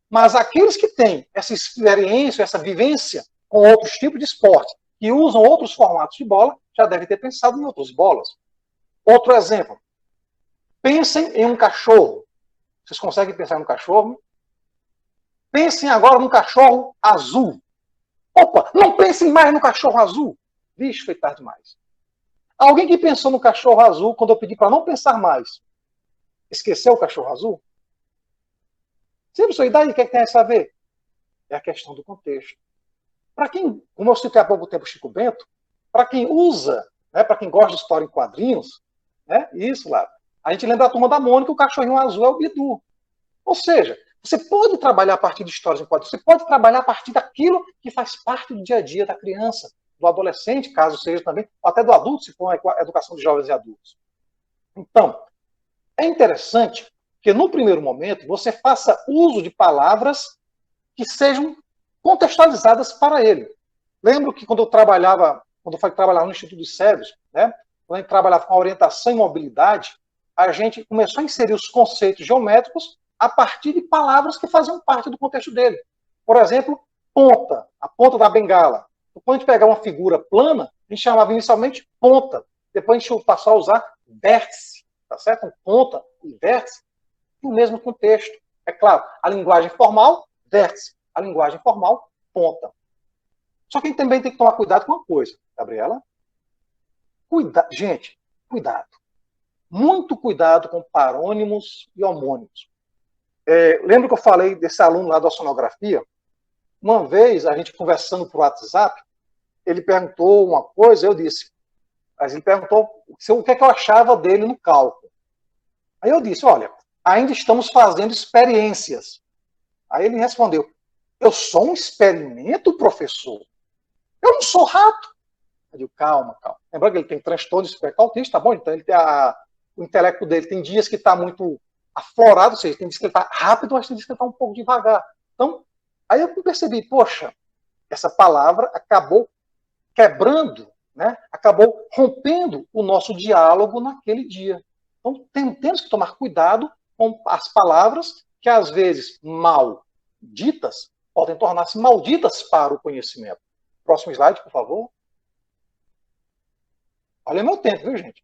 Mas aqueles que têm essa experiência, essa vivência com outros tipos de esporte, que usam outros formatos de bola, já devem ter pensado em outras bolas. Outro exemplo. Pensem em um cachorro. Vocês conseguem pensar em um cachorro? Pensem agora no cachorro azul. Opa, não pensem mais no cachorro azul. Vixe, foi tarde demais. Alguém que pensou no cachorro azul quando eu pedi para não pensar mais, esqueceu o cachorro azul? Sempre sua idade, o que é que tem a ver? É a questão do contexto. Para quem, como eu citei há pouco tempo o Chico Bento, para quem usa, né, para quem gosta de história em quadrinhos, né, isso lá, a gente lembra da Turma da Mônica, o cachorrinho azul é o Bidu. Ou seja, você pode trabalhar a partir de histórias em quadrinhos, você pode trabalhar a partir daquilo que faz parte do dia a dia da criança, do adolescente, caso seja também, ou até do adulto, se for uma educação de jovens e adultos. Então, é interessante que no primeiro momento você faça uso de palavras que sejam contextualizadas para ele. Lembro que quando eu trabalhava no Instituto dos Cegos, né, quando a gente trabalhava com orientação e mobilidade, a gente começou a inserir os conceitos geométricos a partir de palavras que faziam parte do contexto dele. Por exemplo, ponta, a ponta da bengala. Quando a gente pegava uma figura plana, a gente chamava inicialmente ponta. Depois a gente passou a usar vértice, tá certo? Ponta e vértice no mesmo contexto. É claro, a linguagem formal, vértice. A linguagem formal, ponta. Só que a gente também tem que tomar cuidado com uma coisa, Gabriela. Gente, cuidado. Muito cuidado com parônimos e homônimos. Lembra que eu falei desse aluno lá da sonografia? Uma vez, a gente conversando por WhatsApp, ele perguntou uma coisa, eu disse. Mas ele perguntou o que é que eu achava dele no cálculo. Aí eu disse, olha, ainda estamos fazendo experiências. Aí ele respondeu, eu sou um experimento, professor. Eu não sou rato. Eu digo, calma. Lembrando que ele tem transtorno de espectro autista, tá bom? Então ele tem o intelecto dele tem dias que está muito aflorado, ou seja, tem dias que ele está rápido, mas tem dias que ele está um pouco devagar. Então, aí eu percebi, poxa, essa palavra acabou quebrando, né? Acabou rompendo o nosso diálogo naquele dia. Então, temos que tomar cuidado com as palavras que, às vezes, mal ditas, podem tornar-se malditas para o conhecimento. Próximo slide, por favor. Olha meu tempo, viu, gente?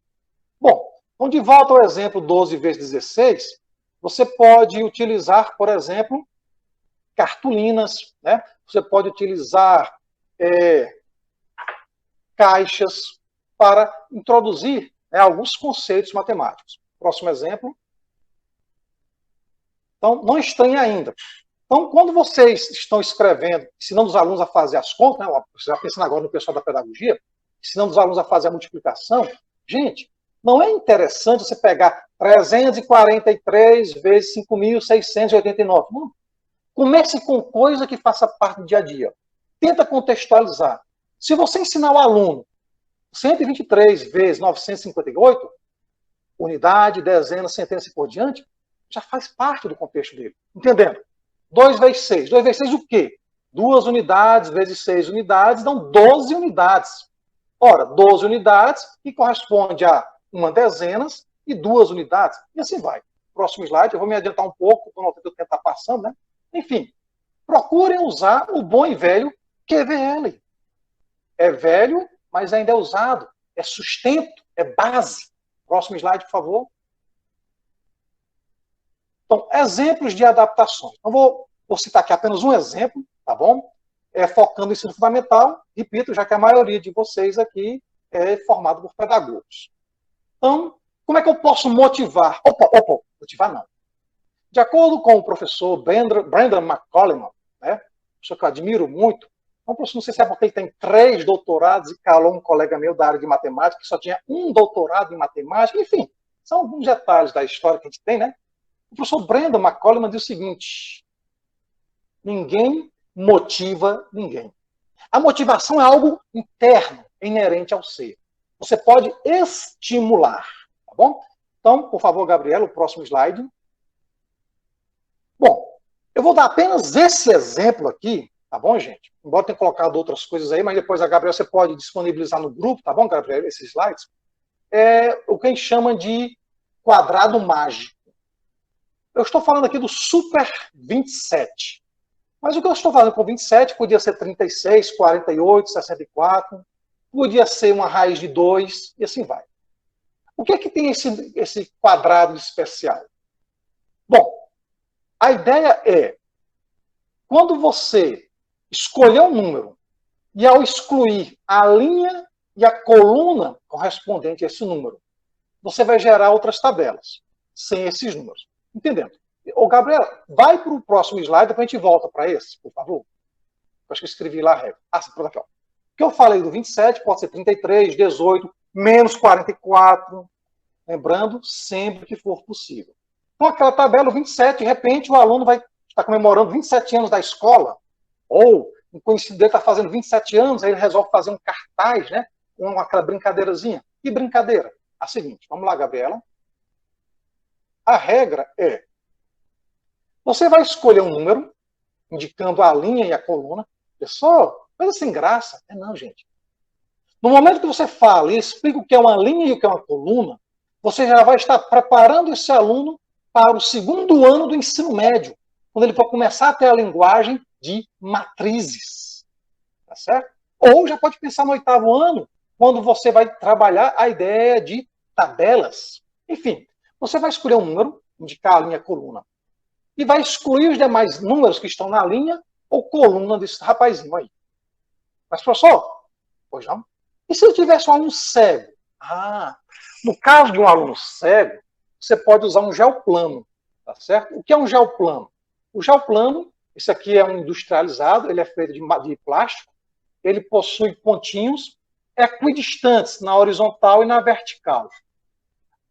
Bom, então, de volta ao exemplo 12 vezes 16, você pode utilizar, por exemplo, cartolinas, né? Você pode utilizar caixas para introduzir, né, alguns conceitos matemáticos. Próximo exemplo. Então, não estranhe ainda. Então, quando vocês estão escrevendo, ensinando os alunos a fazer as contas, né, já pensando agora no pessoal da pedagogia, ensinando os alunos a fazer a multiplicação, gente, não é interessante você pegar 343 vezes 5.689. Não. Comece com coisa que faça parte do dia a dia. Tenta contextualizar. Se você ensinar o aluno 123 vezes 958, unidade, dezena, centena e por diante, já faz parte do contexto dele. Entendendo? 2 vezes 6. 2 vezes 6 o quê? 2 unidades vezes 6 unidades dão 12 unidades. Ora, 12 unidades que corresponde a uma dezena e 2 unidades. E assim vai. Próximo slide, eu vou me adiantar um pouco, quando o tempo está passando, né? Enfim, procurem usar o bom e velho QVL. É velho, mas ainda é usado. É sustento, é base. Próximo slide, por favor. Então, exemplos de adaptações. Então, vou citar aqui apenas um exemplo, tá bom? Focando no ensino fundamental, repito, já que a maioria de vocês aqui é formado por pedagogos. Então, como é que eu posso motivar? Motivar não. De acordo com o professor Brandon McCollum, né, professor que eu admiro muito, então, professor, não sei se é porque ele tem 3 doutorados e calou um colega meu da área de matemática que só tinha 1 doutorado em matemática, enfim, são alguns detalhes da história que a gente tem, né? O professor Brandon McCollum diz o seguinte, ninguém motiva ninguém. A motivação é algo interno, inerente ao ser. Você pode estimular, tá bom? Então, por favor, Gabriela, o próximo slide. Bom, eu vou dar apenas esse exemplo aqui, tá bom, gente? Embora tenha colocado outras coisas aí, mas depois a Gabriela você pode disponibilizar no grupo, tá bom, Gabriela, esses slides? É o que a gente chama de quadrado mágico. Eu estou falando aqui do Super 27. Mas o que eu estou falando com 27 podia ser 36, 48, 64, podia ser uma raiz de 2, e assim vai. O que é que tem esse quadrado especial? Bom, a ideia é quando você escolher um número e ao excluir a linha e a coluna correspondente a esse número, você vai gerar outras tabelas sem esses números. Entendendo? Ô, Gabriela, vai para o próximo slide, depois a gente volta para esse, por favor. Acho que eu escrevi lá a regra. Ah, sim, por aqui, ó. O que eu falei do 27 pode ser 33, 18, menos 44, lembrando, sempre que for possível. Então, aquela tabela, o 27, de repente, o aluno vai estar comemorando 27 anos da escola, ou um conhecido dele está fazendo 27 anos, aí ele resolve fazer um cartaz, né, com aquela brincadeirazinha. Que brincadeira? A seguinte, vamos lá, Gabriela. A regra é, você vai escolher um número, indicando a linha e a coluna. Pessoal, coisa sem graça. Não, gente. No momento que você fala e explica o que é uma linha e o que é uma coluna, você já vai estar preparando esse aluno para o segundo ano do ensino médio, quando ele for começar a ter a linguagem de matrizes. Tá certo? Ou já pode pensar no 8º ano, quando você vai trabalhar a ideia de tabelas. Enfim, você vai escolher um número, indicar a linha e a coluna, e vai excluir os demais números que estão na linha ou coluna desse rapazinho aí. Mas, professor, pois não? E se eu tivesse um aluno cego? No caso de um aluno cego, você pode usar um geoplano, tá certo? O que é um geoplano? O geoplano, esse aqui é um industrializado, ele é feito de plástico, ele possui pontinhos equidistantes na horizontal e na vertical.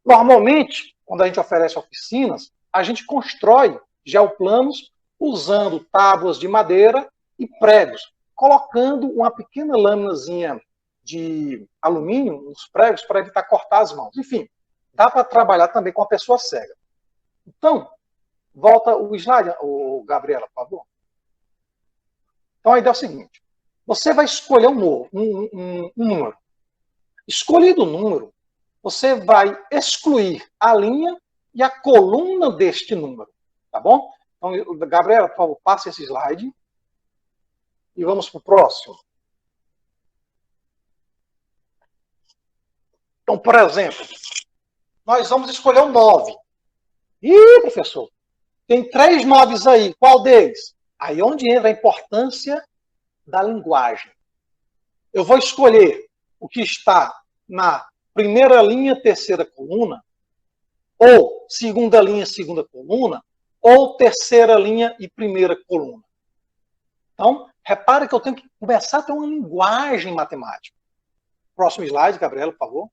Normalmente, quando a gente oferece oficinas, a gente constrói geoplanos usando tábuas de madeira e pregos, colocando uma pequena lâminazinha de alumínio nos pregos para evitar cortar as mãos. Enfim, dá para trabalhar também com a pessoa cega. Então, volta o slide, Gabriela, por favor. Então, a ideia é o seguinte. Você vai escolher um número. Escolhido o número, você vai excluir a linha e a coluna deste número. Tá bom? Então, Gabriela, por favor, passe esse slide. E vamos para o próximo. Então, por exemplo, nós vamos escolher um 9. Ih, professor, tem 3 9s aí. Qual deles? Aí onde entra a importância da linguagem. Eu vou escolher o que está na primeira linha, terceira coluna, ou segunda linha, segunda coluna, ou terceira linha e primeira coluna. Então, repare que eu tenho que começar a ter uma linguagem matemática. Próximo slide, Gabriela, por favor.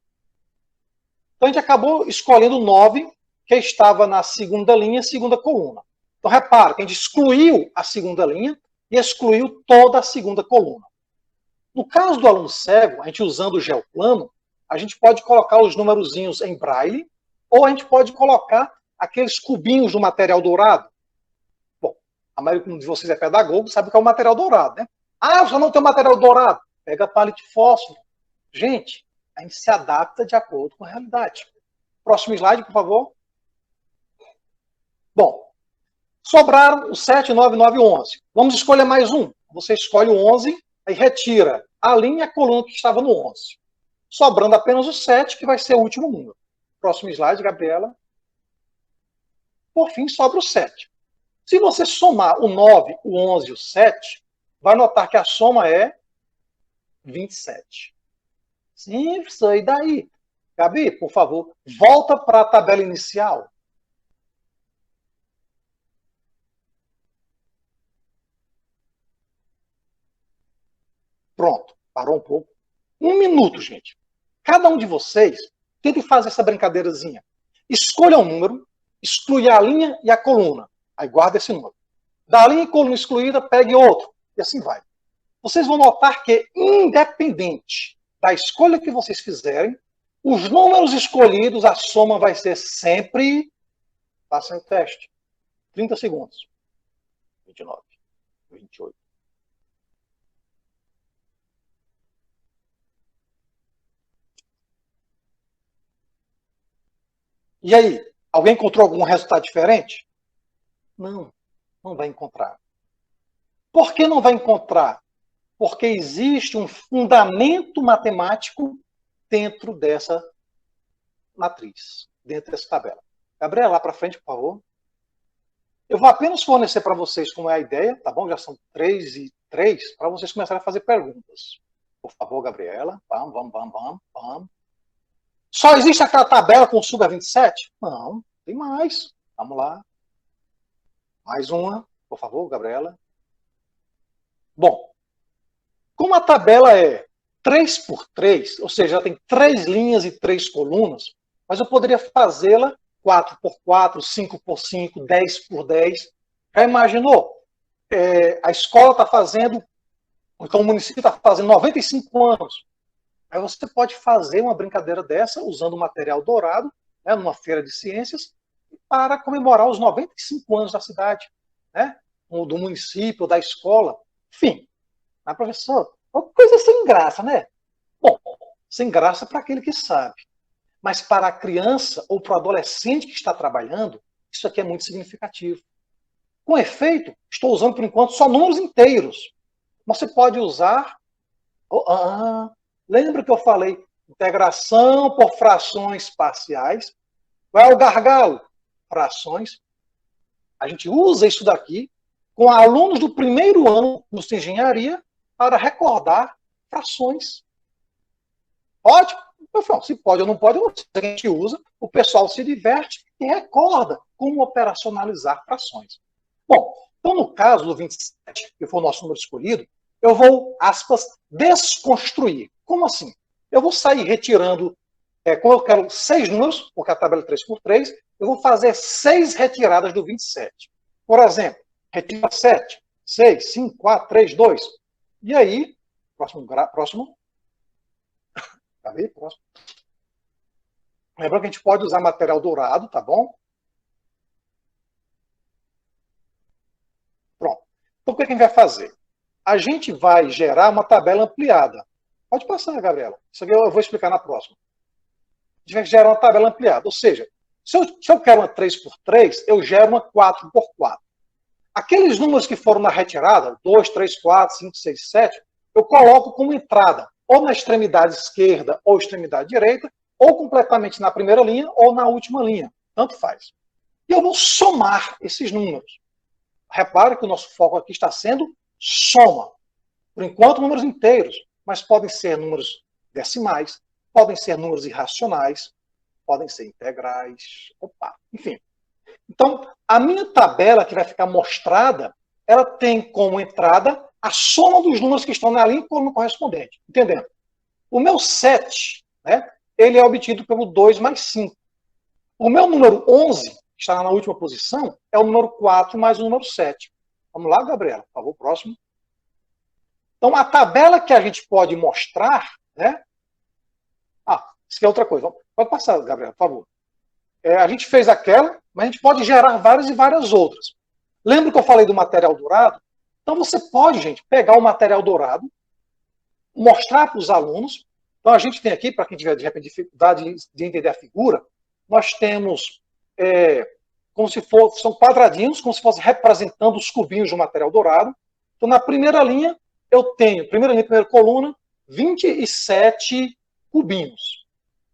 Então, a gente acabou escolhendo o 9, que estava na segunda linha, segunda coluna. Então, repare que a gente excluiu a segunda linha e excluiu toda a segunda coluna. No caso do aluno cego, a gente usando o geoplano, a gente pode colocar os numerozinhos em braille, ou a gente pode colocar aqueles cubinhos do material dourado. Bom, a maioria de vocês é pedagogo, sabe o que é o material dourado, né? Eu só não tenho material dourado. Pega palito fósforo. Gente, a gente se adapta de acordo com a realidade. Próximo slide, por favor. Bom, sobraram os 7, 9, 9 e 11. Vamos escolher mais um. Você escolhe o 11, aí retira a linha e a coluna que estava no 11. Sobrando apenas o 7, que vai ser o último número. Próximo slide, Gabriela. Por fim, sobra o 7. Se você somar o 9, o 11 e o 7, vai notar que a soma é 27. Simples, e daí? Gabi, por favor, volta para a tabela inicial. Pronto, parou um pouco. 1 minuto, gente. Cada um de vocês tente fazer essa brincadeirazinha. Escolha um número, exclui a linha e a coluna. Aí guarda esse número. Da linha e coluna excluída, pegue outro. E assim vai. Vocês vão notar que, independente da escolha que vocês fizerem, os números escolhidos, a soma vai ser sempre... Façam o teste. 30 segundos. 29. 28. E aí, alguém encontrou algum resultado diferente? Não, não vai encontrar. Por que não vai encontrar? Porque existe um fundamento matemático dentro dessa matriz, dentro dessa tabela. Gabriela, lá para frente, por favor. Eu vou apenas fornecer para vocês como é a ideia, tá bom? Já são 3 e 3, para vocês começarem a fazer perguntas. Por favor, Gabriela. Vamos. Só existe aquela tabela com Suga 27? Não, tem mais. Vamos lá. Mais uma, por favor, Gabriela. Bom, como a tabela é 3 por 3, ou seja, ela tem 3 linhas e 3 colunas, mas eu poderia fazê-la 4 por 4, 5 por 5, 10 por 10. Já imaginou? A escola está fazendo, então o município está fazendo 95 anos. Aí você pode fazer uma brincadeira dessa usando material dourado, né, numa feira de ciências, para comemorar os 95 anos da cidade, né, do município, da escola. Enfim, mas, professor, uma coisa sem graça, né? Bom, sem graça para aquele que sabe. Mas para a criança ou para o adolescente que está trabalhando, isso aqui é muito significativo. Com efeito, estou usando, por enquanto, só números inteiros. Você pode usar... lembra que eu falei integração por frações parciais? Qual é o gargalo? Frações. A gente usa isso daqui com alunos do primeiro ano de engenharia para recordar frações. Pode? Se pode ou não pode, eu não sei. A gente usa, o pessoal se diverte e recorda como operacionalizar frações. Bom, então no caso do 27, que foi o nosso número escolhido, eu vou, aspas, desconstruir. Como assim? Eu vou sair retirando, como eu quero 6 números, porque a tabela é 3 por 3, eu vou fazer 6 retiradas do 27. Por exemplo, retira 7, 6, 5, 4, 3, 2. E aí, próximo. Cadê? Próximo. Lembrando que a gente pode usar material dourado, tá bom? Pronto. Então, o que a gente vai fazer? A gente vai gerar uma tabela ampliada. Pode passar, Gabriela. Isso aqui eu vou explicar na próxima. A gente vai gerar uma tabela ampliada. Ou seja, se eu quero uma 3 por 3, eu gero uma 4 por 4. Aqueles números que foram na retirada, 2, 3, 4, 5, 6, 7, eu coloco como entrada, ou na extremidade esquerda ou extremidade direita, ou completamente na primeira linha ou na última linha. Tanto faz. E eu vou somar esses números. Repare que o nosso foco aqui está sendo soma. Por enquanto, números inteiros, mas podem ser números decimais, podem ser números irracionais, podem ser integrais, enfim. Então, a minha tabela que vai ficar mostrada, ela tem como entrada a soma dos números que estão na linha como correspondente. Entendendo? O meu 7, né, ele é obtido pelo 2 mais 5. O meu número 11, que está na última posição, é o número 4 mais o número 7. Vamos lá, Gabriela, por favor, próximo. Então, a tabela que a gente pode mostrar, né? Isso aqui é outra coisa. Pode passar, Gabriela, por favor. A gente fez aquela, mas a gente pode gerar várias e várias outras. Lembra que eu falei do material dourado? Então, você pode, gente, pegar o material dourado, mostrar para os alunos. Então, a gente tem aqui, para quem tiver, de repente, dificuldade de entender a figura, nós temos como se fosse, são quadradinhos, como se fosse representando os cubinhos do material dourado. Então, na primeira linha, eu tenho, primeira coluna, 27 cubinhos.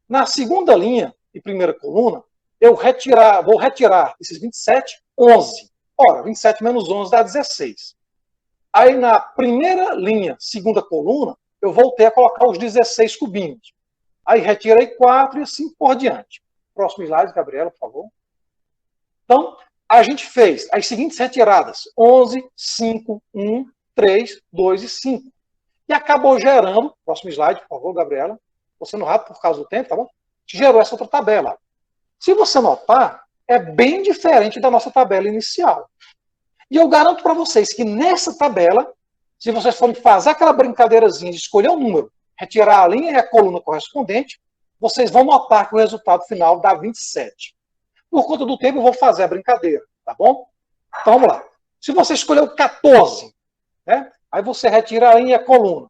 Na segunda linha e primeira coluna, eu vou retirar esses 27, 11. Ora, 27 menos 11 dá 16. Aí, na primeira linha, segunda coluna, eu voltei a colocar os 16 cubinhos. Aí, retirei 4 e assim por diante. Próximo slide, Gabriela, por favor. Então, a gente fez as seguintes retiradas. 11, 5, 1, 3, 2 e 5. E acabou gerando, próximo slide, por favor, Gabriela. Você não rápido por causa do tempo, tá bom? Gerou essa outra tabela. Se você notar, é bem diferente da nossa tabela inicial. E eu garanto para vocês que nessa tabela, se vocês forem fazer aquela brincadeirazinha de escolher um número, retirar a linha e a coluna correspondente, vocês vão notar que o resultado final dá 27. Por conta do tempo, eu vou fazer a brincadeira, tá bom? Então, vamos lá. Se você escolheu 14, né? Aí você retira a linha e a coluna.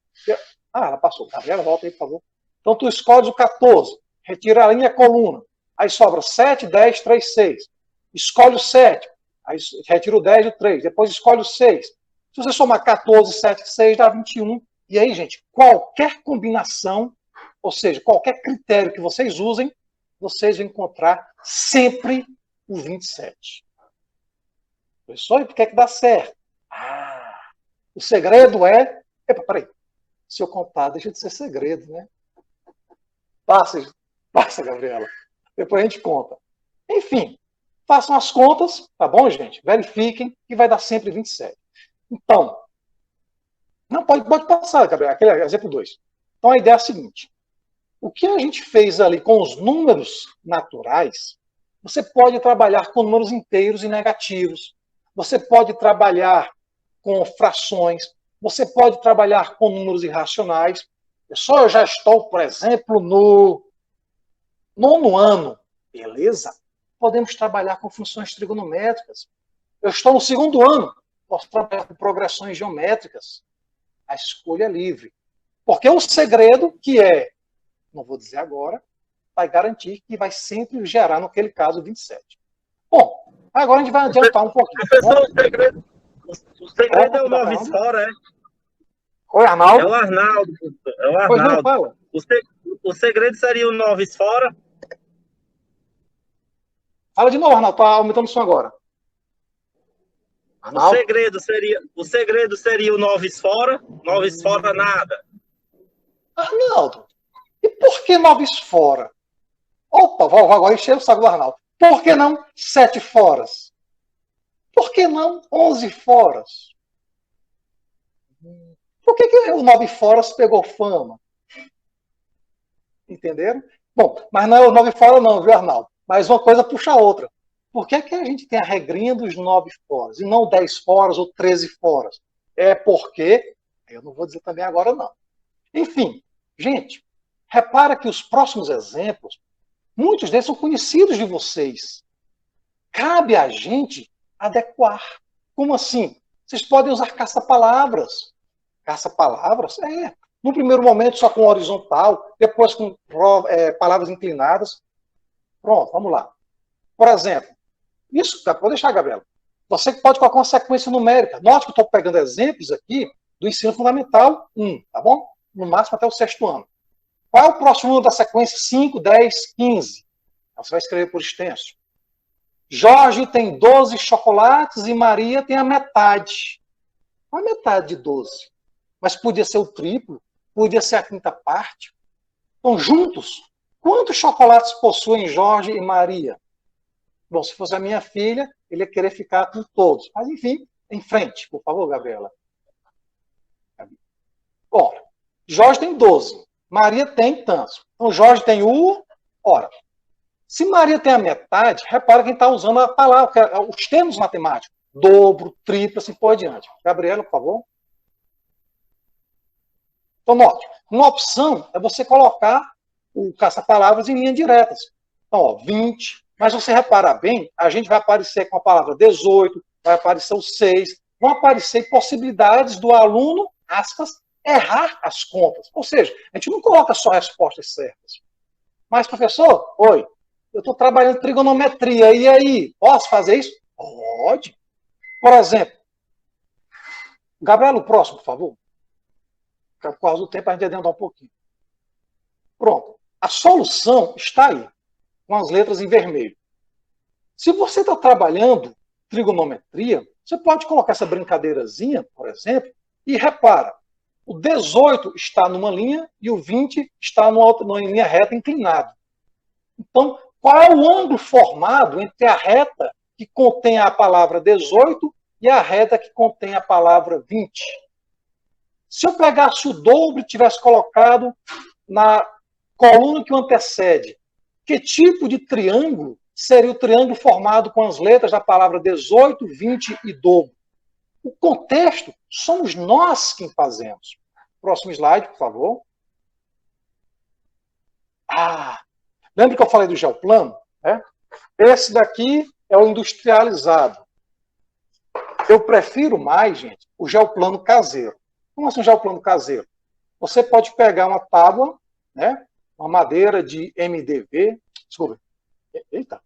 Ela passou. Gabriela, volta aí, por favor. Então, tu escolhes o 14, retira a linha e a coluna. Aí sobra 7, 10, 3, 6. Escolhe o 7. Aí retira o 10 e o 3. Depois escolhe o 6. Se você somar 14, 7, 6, dá 21. E aí, gente, qualquer combinação, ou seja, qualquer critério que vocês usem, vocês vão encontrar sempre o 27. Professor, e por que é que dá certo? Ah, o segredo é... Epa, peraí. Se eu contar, deixa de ser segredo, né? Passa, Gabriela. Depois a gente conta. Enfim, façam as contas, tá bom, gente? Verifiquem que vai dar sempre 27. Então, não pode passar, Gabriela, aquele exemplo 2. Então a ideia é a seguinte. O que a gente fez ali com os números naturais, você pode trabalhar com números inteiros e negativos. Você pode trabalhar com frações. Você pode trabalhar com números irracionais. Eu já estou, por exemplo, no 9º ano. Beleza? Podemos trabalhar com funções trigonométricas. Eu estou no 2º ano. Posso trabalhar com progressões geométricas. A escolha é livre. Porque o segredo, que é, não vou dizer agora, vai garantir que vai sempre gerar, naquele caso, 27. Bom, agora a gente vai adiantar um pouquinho. Professor, o segredo é o 9 fora, é? Oi, Arnaldo. É o Arnaldo. É o Pois não, Arnaldo. fala. O segredo seria o 9 fora? Fala de novo, Arnaldo. Tá aumentando o som agora. O segredo seria o 9 fora? 9 fora nada. Arnaldo, e por que 9 fora? Opa, vou agora encher o saco do Arnaldo. Por que não 7 foras? Por que não 11 foras? Por que o 9 foras pegou fama? Entenderam? Bom, mas não é o 9 fora não, viu, Arnaldo? Mas uma coisa puxa a outra. Por que a gente tem a regrinha dos 9 foras e não 10 foras ou 13 foras? É porque, eu não vou dizer também agora não. Enfim, gente, repara que os próximos exemplos, muitos deles são conhecidos de vocês. Cabe a gente adequar. Como assim? Vocês podem usar caça-palavras. Caça-palavras? No primeiro momento só com horizontal, depois com palavras inclinadas. Pronto, vamos lá. Por exemplo, isso, pode deixar, Gabriela. Você pode colocar uma sequência numérica. Note que eu estou pegando exemplos aqui do ensino fundamental 1, tá bom? No máximo até o 6º ano. Qual é o próximo número da sequência? 5, 10, 15. Então, você vai escrever por extenso. Jorge tem 12 chocolates e Maria tem a metade. Qual é a metade de 12? Mas podia ser o triplo, podia ser a 5ª parte. Então, juntos, quantos chocolates possuem Jorge e Maria? Bom, se fosse a minha filha, ele ia querer ficar com todos. Mas, enfim, em frente, por favor, Gabriela. Ora, Jorge tem 12. Maria tem tantos. Então, Jorge tem o... Ora, se Maria tem a metade, repara quem está usando a palavra, os termos matemáticos. Dobro, triplo, assim por diante. Gabriela, por favor. Então, note, uma opção é você colocar o caça-palavras em linhas diretas. Então, ó, 20... Mas você reparar bem, a gente vai aparecer com a palavra 18, vai aparecer o 6, vão aparecer possibilidades do aluno, aspas, errar as contas. Ou seja, a gente não coloca só respostas certas. Mas, professor, oi, eu estou trabalhando trigonometria, e aí, posso fazer isso? Pode. Por exemplo, Gabriela, o próximo, por favor. Por causa do tempo, a gente adianta um pouquinho. Pronto. A solução está aí, com as letras em vermelho. Se você está trabalhando trigonometria, você pode colocar essa brincadeirazinha, por exemplo, e repara, o 18 está numa linha e o 20 está numa linha reta inclinada. Então, qual é o ângulo formado entre a reta que contém a palavra 18 e a reta que contém a palavra 20? Se eu pegasse o dobro e tivesse colocado na coluna que o antecede, que tipo de triângulo seria o triângulo formado com as letras da palavra 18, 20 e dobro? O contexto somos nós quem fazemos. Próximo slide, por favor. Lembra que eu falei do geoplano? Esse daqui é o industrializado. Eu prefiro mais, gente, o geoplano caseiro. Como assim o geoplano caseiro? Você pode pegar uma tábua, né? Uma madeira de MDV, desculpa, eita,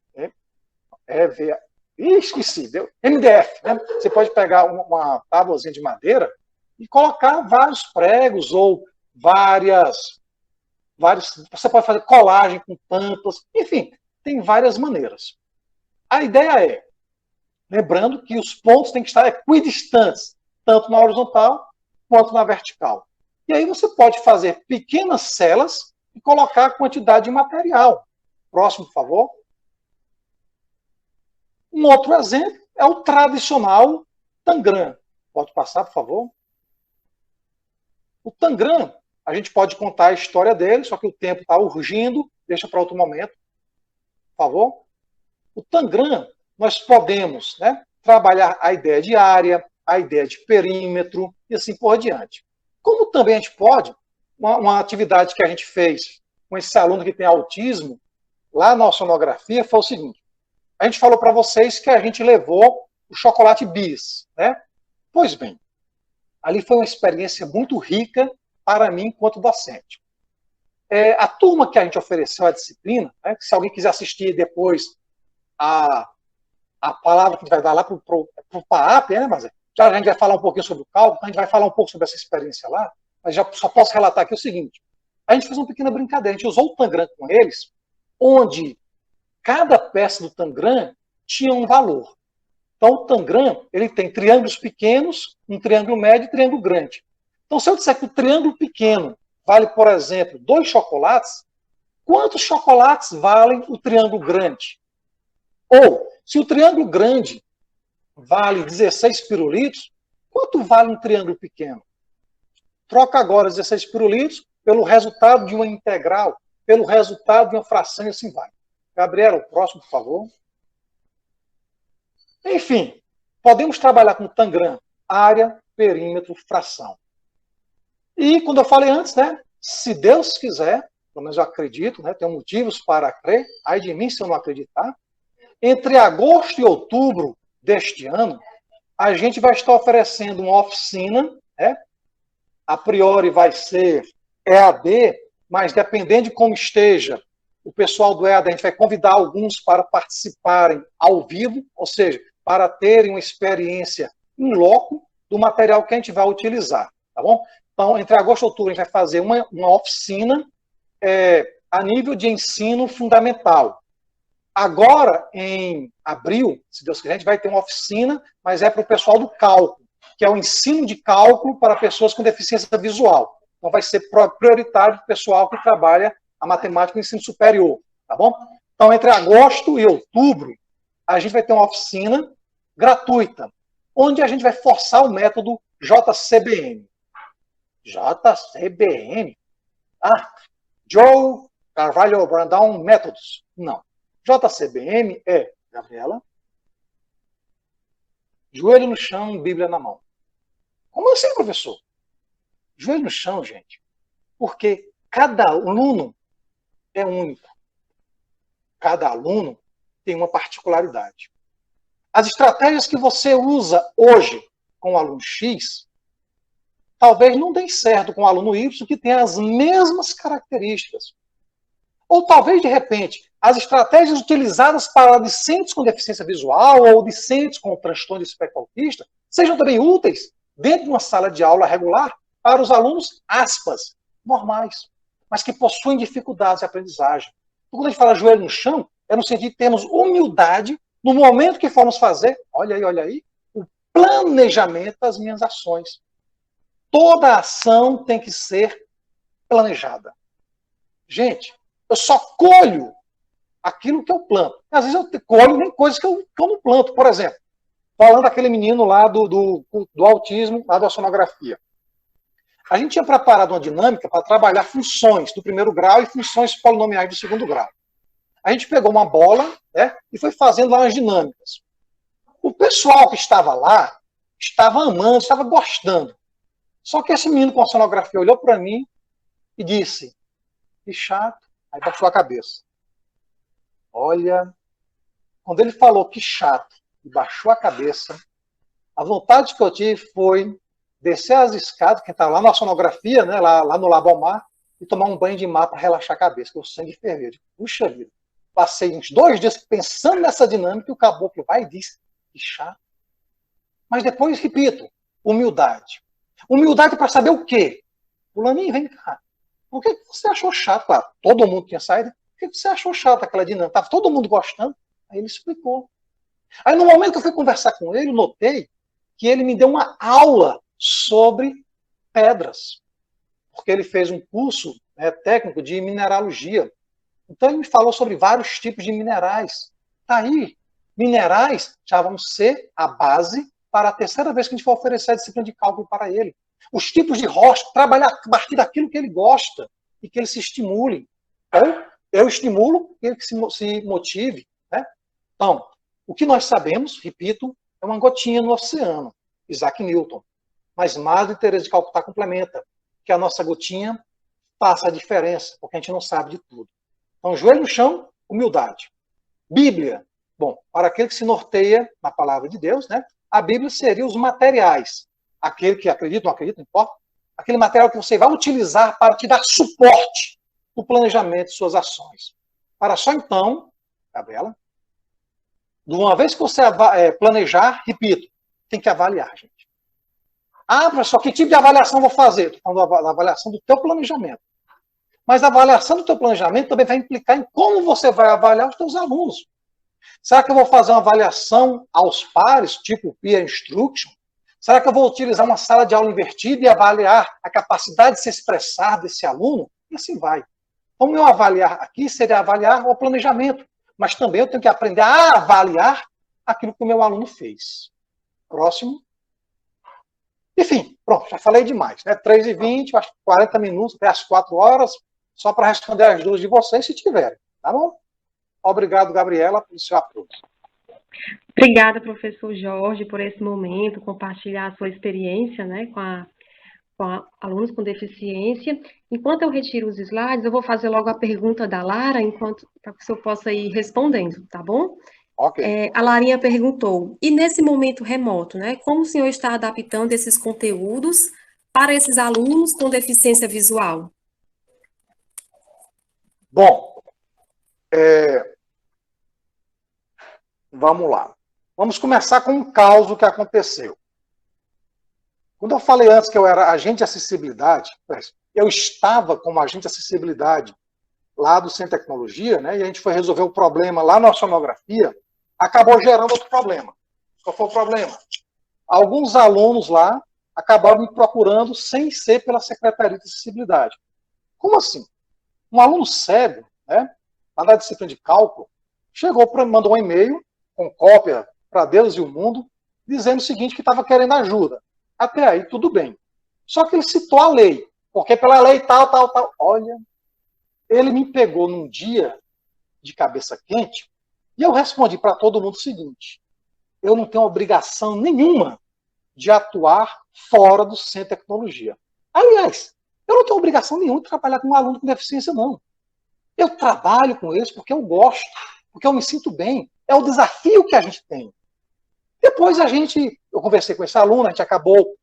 esqueci, deu, MDF, né? Você pode pegar uma tábuazinha de madeira e colocar vários pregos ou vários, você pode fazer colagem com tampas, enfim, tem várias maneiras. A ideia é, Lembrando que os pontos têm que estar equidistantes, tanto na horizontal quanto na vertical. E aí você pode fazer pequenas celas e colocar a quantidade de material. Próximo, por favor. Um outro exemplo é o tradicional Tangram. Pode passar, por favor. O Tangram, a gente pode contar a história dele, só que o tempo está urgindo. Deixa para outro momento, por favor. O Tangram, nós podemos, né, trabalhar a ideia de área, a ideia de perímetro e assim por diante. Como também a gente pode, uma atividade que a gente fez com esse aluno que tem autismo, lá na oceanografia, foi o seguinte. A gente falou para vocês que a gente levou o chocolate bis, né? Pois bem, ali foi uma experiência muito rica para mim enquanto docente. A turma que a gente ofereceu a disciplina, né, se alguém quiser assistir depois a palavra que a gente vai dar lá para o PAAP, né, mas já a gente vai falar um pouquinho sobre o cálculo, a gente vai falar um pouco sobre essa experiência lá, mas já só posso relatar aqui o seguinte. A gente fez uma pequena brincadeira, a gente usou o Tangram com eles, onde cada peça do Tangram tinha um valor. Então, o Tangram, ele tem triângulos pequenos, um triângulo médio e um triângulo grande. Então, se eu disser que o triângulo pequeno vale, por exemplo, 2 chocolates, quantos chocolates valem o triângulo grande? Ou, se o triângulo grande vale 16 pirulitos, quanto vale um triângulo pequeno? Troca agora 16 pirulitos pelo resultado de uma integral, pelo resultado de uma fração e assim vai. Gabriela, o próximo, por favor. Enfim, podemos trabalhar com Tangram, área, perímetro, fração. E, quando eu falei antes, né, se Deus quiser, pelo menos eu acredito, né, tenho motivos para crer, ai de mim se eu não acreditar, entre agosto e outubro deste ano, a gente vai estar oferecendo uma oficina, né, a priori vai ser EAD, mas dependendo de como esteja, o pessoal do EAD, a gente vai convidar alguns para participarem ao vivo, ou seja, para terem uma experiência em loco do material que a gente vai utilizar, tá bom? Então, entre agosto e outubro, a gente vai fazer uma oficina a nível de ensino fundamental. Agora, em abril, se Deus quiser, a gente vai ter uma oficina, mas é para o pessoal do cálculo, que é o ensino de cálculo para pessoas com deficiência visual. Então, vai ser prioritário para o pessoal que trabalha a matemática no ensino superior, tá bom? Então, entre agosto e outubro, a gente vai ter uma oficina gratuita, onde a gente vai forçar o método JCBM. JCBM? Joe Carvalho Brandão Methods. Não. JCBM é, Gabriela, joelho no chão, Bíblia na mão. Como assim, professor? Joelho no chão, gente. Porque cada aluno é único. Cada aluno tem uma particularidade. As estratégias que você usa hoje com o aluno X, talvez não deem certo com o aluno Y, que tem as mesmas características. Ou talvez, de repente, as estratégias utilizadas para discentes com deficiência visual ou discentes com transtorno de espectro autista sejam também úteis dentro de uma sala de aula regular para os alunos, aspas, normais, mas que possuem dificuldades de aprendizagem. Então, quando a gente fala joelho no chão, é no sentido de termos humildade no momento que formos fazer, olha aí, o planejamento das minhas ações. Toda ação tem que ser planejada. Gente, eu só colho aquilo que eu planto. Às vezes eu colho nem coisas que eu não planto. Por exemplo, falando daquele menino lá do autismo, lá da oceanografia. A gente tinha preparado uma dinâmica para trabalhar funções do primeiro grau e funções polinomiais do segundo grau. A gente pegou uma bola, né, e foi fazendo lá as dinâmicas. O pessoal que estava lá estava amando, estava gostando. Só que esse menino com a oceanografia olhou para mim e disse, que chato. Aí baixou a cabeça. Olha, quando ele falou que chato e baixou a cabeça, a vontade que eu tive foi descer as escadas, que estava lá na sonografia, né, lá no Labomar, e tomar um banho de mar para relaxar a cabeça, que o sangue ferveu. Puxa vida. Passei uns 2 dias pensando nessa dinâmica e o caboclo vai e diz, que chato. Mas depois, repito, humildade. Humildade para saber o quê? Fulaninho, vem cá. Por que você achou chato? Claro, todo mundo tinha saído. Por que você achou chato aquela dinâmica? Estava todo mundo gostando. Aí ele explicou. Aí, no momento que eu fui conversar com ele, eu notei que ele me deu uma aula sobre pedras, porque ele fez um curso técnico de mineralogia. Então, ele me falou sobre vários tipos de minerais. Tá aí, minerais já vão ser a base para a terceira vez que a gente for oferecer a disciplina de cálculo para ele. Os tipos de rocha, trabalhar a partir daquilo que ele gosta e que ele se estimule. Então, eu estimulo ele que se motive. Né? Então, o que nós sabemos, repito, é uma gotinha no oceano, Isaac Newton. Mas Madre Teresa de Calcutá complementa que a nossa gotinha faça a diferença, porque a gente não sabe de tudo. Então, joelho no chão, humildade. Bíblia. Bom, para aquele que se norteia na palavra de Deus, né? A Bíblia seria os materiais. Aquele que acredita, não acredita, não importa. Aquele material que você vai utilizar para te dar suporte no planejamento de suas ações. Para só então, Gabriela, de uma vez que você planejar, repito, tem que avaliar, gente. Ah, professor, que tipo de avaliação eu vou fazer? Estou falando da avaliação do teu planejamento. Mas a avaliação do teu planejamento também vai implicar em como você vai avaliar os teus alunos. Será que eu vou fazer uma avaliação aos pares, tipo peer instruction? Será que eu vou utilizar uma sala de aula invertida e avaliar a capacidade de se expressar desse aluno? E assim vai. Então, o meu avaliar aqui seria avaliar o planejamento, mas também eu tenho que aprender a avaliar aquilo que o meu aluno fez. Próximo. Enfim, pronto, já falei demais, né? 3h20, acho que 40 minutos, até as 4 horas, só para responder as dúvidas de vocês, se tiverem, tá bom? Obrigado, Gabriela, pelo seu apoio. Obrigada, professor Jorge, por esse momento, compartilhar a sua experiência, né, com alunos com deficiência. Enquanto eu retiro os slides, eu vou fazer logo a pergunta da Lara, para que o senhor possa ir respondendo, tá bom? Ok. A Larinha perguntou, e nesse momento remoto, né, como o senhor está adaptando esses conteúdos para esses alunos com deficiência visual? Bom, vamos lá. Vamos começar com um caso que aconteceu. Quando eu falei antes que eu era agente de acessibilidade, eu estava como agente de acessibilidade lá do Centro de Tecnologia, né, e a gente foi resolver o problema lá na oceanografia, acabou gerando outro problema. Qual foi o problema? Alguns alunos lá acabaram me procurando sem ser pela Secretaria de Acessibilidade. Como assim? Um aluno cego, né, lá da disciplina de cálculo, chegou para mandou um e-mail com cópia para Deus e o mundo, dizendo o seguinte, que estava querendo ajuda. Até aí, tudo bem. Só que ele citou a lei, porque pela lei tal. Olha, ele me pegou num dia de cabeça quente e eu respondi para todo mundo o seguinte, eu não tenho obrigação nenhuma de atuar fora do Centro de Tecnologia. Aliás, eu não tenho obrigação nenhuma de trabalhar com um aluno com deficiência, não. Eu trabalho com eles porque eu gosto, porque eu me sinto bem. É o desafio que a gente tem. Depois eu conversei com esse aluno, a gente acabou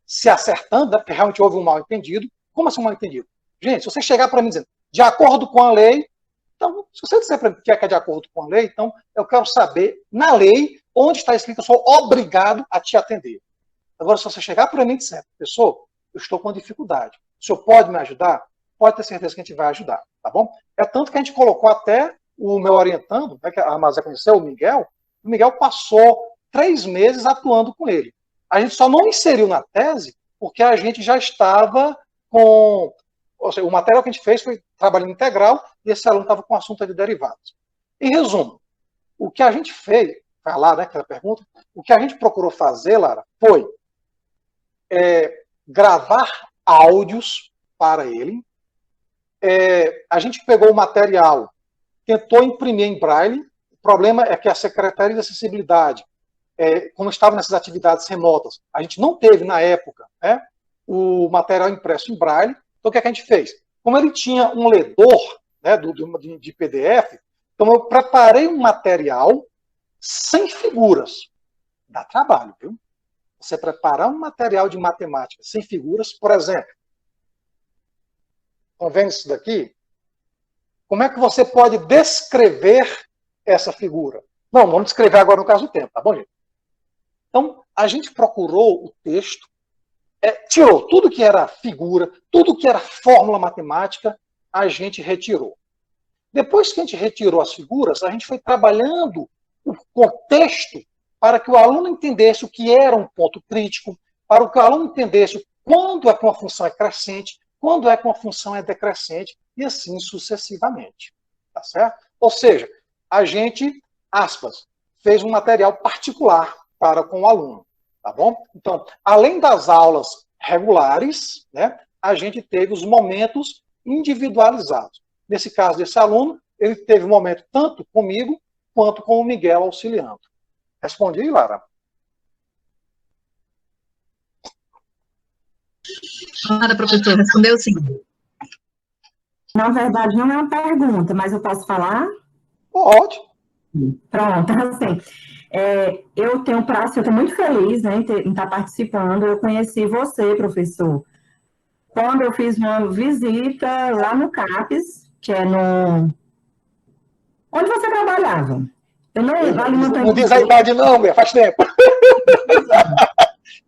se acertando, né, porque realmente houve um mal-entendido. Como assim um mal-entendido? Gente, se você chegar para mim dizendo, de acordo com a lei, então, se você disser para mim que é de acordo com a lei, então eu quero saber, na lei, onde está escrito que eu sou obrigado a te atender. Agora, se você chegar para mim e disser, professor, eu estou com dificuldade, o senhor pode me ajudar? Pode ter certeza que a gente vai ajudar, tá bom? É tanto que a gente colocou até o meu orientando, né, que a Mazé conheceu, o Miguel passou 3 meses atuando com ele. A gente só não inseriu na tese porque a gente já estava com... Ou seja, o material que a gente fez foi trabalho integral e esse aluno estava com assunto de derivados. Em resumo, o que a gente fez, vai lá, né, aquela pergunta, o que a gente procurou fazer, Lara, foi gravar áudios para ele. A gente pegou o material, tentou imprimir em braille. O problema é que a Secretaria de Acessibilidade, como estava nessas atividades remotas, a gente não teve, na época, né, o material impresso em braille. Então, o que a gente fez? Como ele tinha um ledor, né, de PDF, então eu preparei um material sem figuras. Dá trabalho, viu? Você preparar um material de matemática sem figuras, por exemplo. Estão vendo isso daqui? Como é que você pode descrever essa figura? Não, vamos descrever agora no caso do tempo, tá bom, gente? Então, a gente procurou o texto, tirou tudo que era figura, tudo que era fórmula matemática, a gente retirou. Depois que a gente retirou as figuras, a gente foi trabalhando o contexto para que o aluno entendesse o que era um ponto crítico, para que o aluno entendesse quando é que uma função é crescente, quando é que uma função é decrescente, e assim sucessivamente. Tá certo? Ou seja, a gente, aspas, fez um material particular para com o aluno. Tá bom? Então, além das aulas regulares, né, a gente teve os momentos individualizados. Nesse caso desse aluno, ele teve um momento tanto comigo quanto com o Miguel auxiliando. Respondi, Lara? Nada, professor, respondeu sim. Na verdade, não é uma pergunta, mas eu posso falar? Pode. Pronto, assim, eu tenho prazo, eu estou muito feliz, né, em estar participando. Eu conheci você, professor, quando eu fiz uma visita lá no CAPES, que é no... Onde você trabalhava? Eu não, ali não diz a idade não, mulher, faz tempo.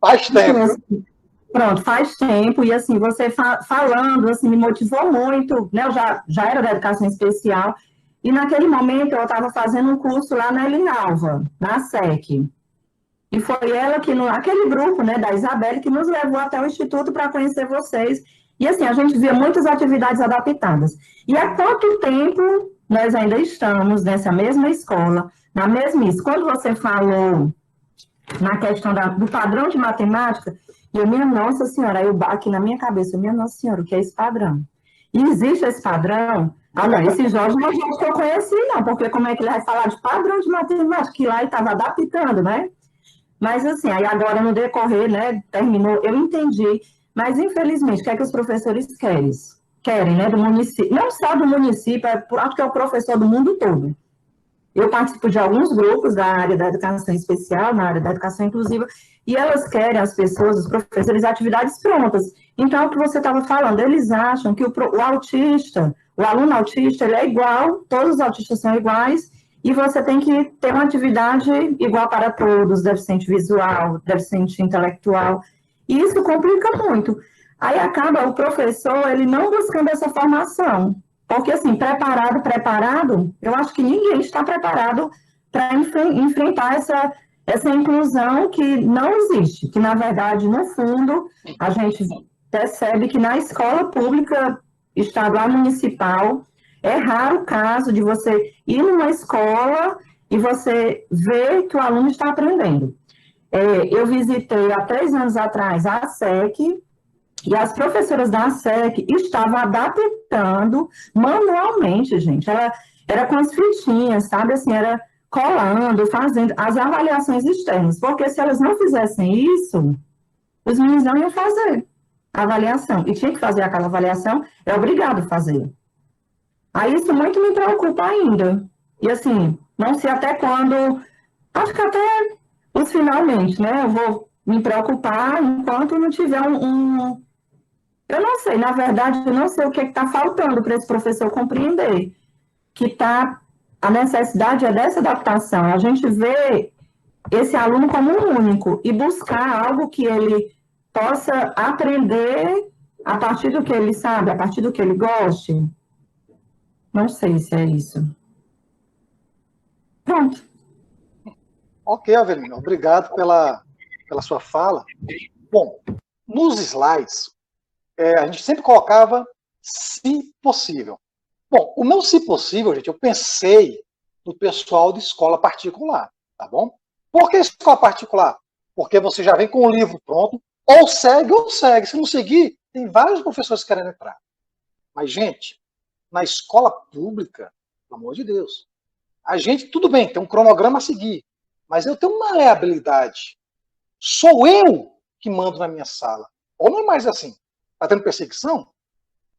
Faz tempo. Pronto, faz tempo, e assim, você falando, assim, me motivou muito, né, eu já era da educação especial, e naquele momento eu estava fazendo um curso lá na Elinalva, na SEC, e foi ela que, aquele grupo, né, da Isabelle, que nos levou até o Instituto para conhecer vocês, e assim, a gente via muitas atividades adaptadas. E há quanto tempo nós ainda estamos nessa mesma escola, na mesma quando você falou na questão do padrão de matemática, e eu, minha Nossa Senhora, aí eu aqui na minha cabeça, minha Nossa Senhora, o que é esse padrão? E existe esse padrão? Ah, não, esse Jorge não é gente que eu conheci, não, porque como é que ele vai falar de padrão de matemática, que lá ele estava adaptando, né? Mas assim, aí agora no decorrer, né, terminou, eu entendi, mas infelizmente, o que é que os professores querem, né, do município, não só do município, acho que é o professor do mundo todo. Eu participo de alguns grupos da área da educação especial, na área da educação inclusiva, e elas querem, as pessoas, os professores, atividades prontas. Então, é o que você estava falando, eles acham que o autista, o aluno autista, ele é igual, todos os autistas são iguais, e você tem que ter uma atividade igual para todos, deficiente visual, deficiente intelectual, e isso complica muito. Aí acaba o professor, ele não buscando essa formação, porque, assim, preparado, eu acho que ninguém está preparado para enfrentar essa inclusão que não existe, que, na verdade, no fundo, a gente percebe que na escola pública, estadual, municipal, é raro o caso de você ir numa escola e você ver que o aluno está aprendendo. Eu visitei, há 3 anos atrás, a SEC, e as professoras da SEC estavam adaptando manualmente, gente. Ela era com as fitinhas, sabe? Assim, era colando, fazendo as avaliações externas. Porque se elas não fizessem isso, os meninos não iam fazer a avaliação. E tinha que fazer aquela avaliação, é obrigado a fazer. Aí isso muito me preocupa ainda. E assim, não sei até quando, acho que até os finalmente, né? Eu vou me preocupar enquanto não tiver eu não sei, na verdade, eu não sei o que está faltando para esse professor compreender, que a necessidade é dessa adaptação, a gente vê esse aluno como um único e buscar algo que ele possa aprender a partir do que ele sabe, a partir do que ele goste. Não sei se é isso. Pronto. Ok, Avelina, obrigado pela sua fala. Bom, nos slides, a gente sempre colocava se possível. Bom, o meu se possível, gente, eu pensei no pessoal de escola particular, tá bom? Por que escola particular? Porque você já vem com o livro pronto, ou segue ou segue. Se não seguir, tem vários professores querendo entrar. Mas, gente, na escola pública, pelo amor de Deus, a gente, tudo bem, tem um cronograma a seguir, mas eu tenho uma maleabilidade. Sou eu que mando na minha sala. Ou não é mais assim? Está tendo perseguição?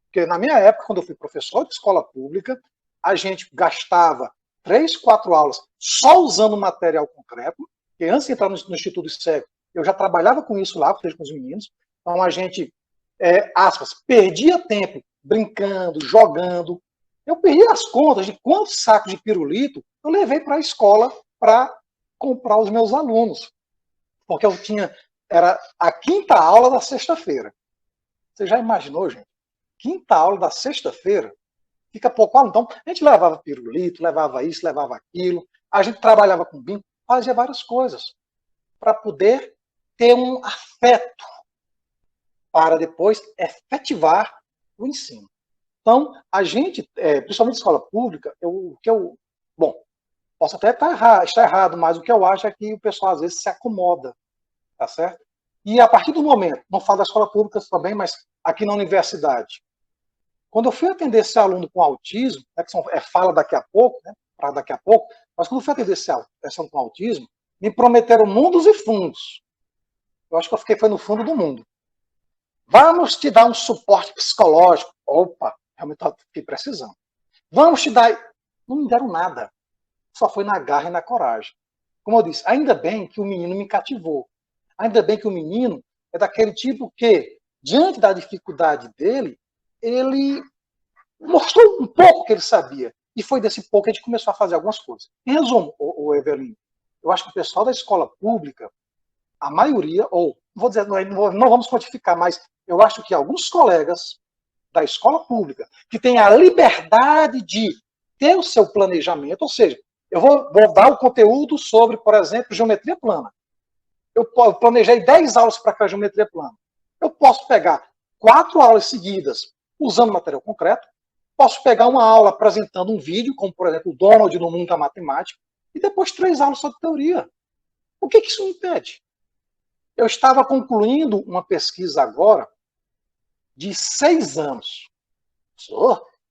Porque na minha época, quando eu fui professor de escola pública, a gente gastava 3, 4 aulas só usando material concreto, porque antes de entrar no Instituto Cego, eu já trabalhava com isso lá, com os meninos. Então a gente, aspas, perdia tempo brincando, jogando. Eu perdi as contas de quantos sacos de pirulito eu levei para a escola para comprar os meus alunos. Porque eu era a 5ª aula da sexta-feira. Você já imaginou, gente? 5ª aula da sexta-feira, fica pouco aluno. Então, a gente levava pirulito, levava isso, levava aquilo. A gente trabalhava com BIM, fazia várias coisas para poder ter um afeto para depois efetivar o ensino. Então, a gente, principalmente escola pública, bom, posso até estar errado, mas o que eu acho é que o pessoal às vezes se acomoda, tá certo? E a partir do momento, não falo da escola pública também, mas aqui na universidade, quando eu fui atender esse aluno com autismo, que fala daqui a pouco, né, para daqui a pouco, mas quando eu fui atender esse aluno com autismo, me prometeram mundos e fundos. Eu acho que eu foi no fundo do mundo. Vamos te dar um suporte psicológico. Opa, realmente fiquei precisando. Vamos te dar... Não me deram nada. Só foi na garra e na coragem. Como eu disse, ainda bem que o menino me cativou. Ainda bem que o menino é daquele tipo que, diante da dificuldade dele, ele mostrou um pouco que ele sabia. E foi desse pouco que a gente começou a fazer algumas coisas. Em resumo, o Evelyn, eu acho que o pessoal da escola pública, a maioria, ou vou dizer, não vamos quantificar, mas eu acho que alguns colegas da escola pública que têm a liberdade de ter o seu planejamento, ou seja, eu vou dar o conteúdo sobre, por exemplo, geometria plana. Eu planejei 10 aulas para aquela geometria plana. Eu posso pegar 4 aulas seguidas usando material concreto, posso pegar uma aula apresentando um vídeo, como, por exemplo, o Donald no Mundo da Matemática, e depois 3 aulas sobre teoria. O que isso me impede? Eu estava concluindo uma pesquisa agora de 6 anos.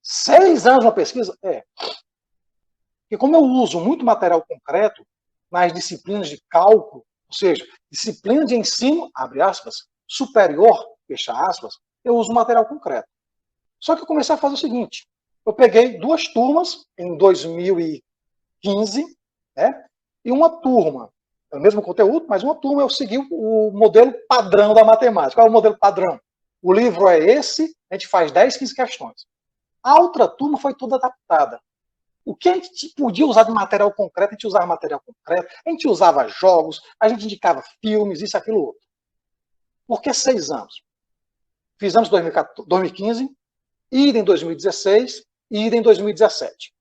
6 anos uma pesquisa? Porque como eu uso muito material concreto nas disciplinas de cálculo, ou seja, disciplina de ensino, abre aspas, superior, fecha aspas, eu uso material concreto. Só que eu comecei a fazer o seguinte, eu peguei 2 turmas em 2015, né, e uma turma, é o mesmo conteúdo, mas uma turma eu segui o modelo padrão da matemática. Qual é o modelo padrão? O livro é esse, a gente faz 10, 15 questões. A outra turma foi toda adaptada. O que a gente podia usar de material concreto, a gente usava material concreto, a gente usava jogos, a gente indicava filmes, isso, aquilo, outro. Por que 6 anos? Fizemos 2015, ida em 2016 e ida em 2017.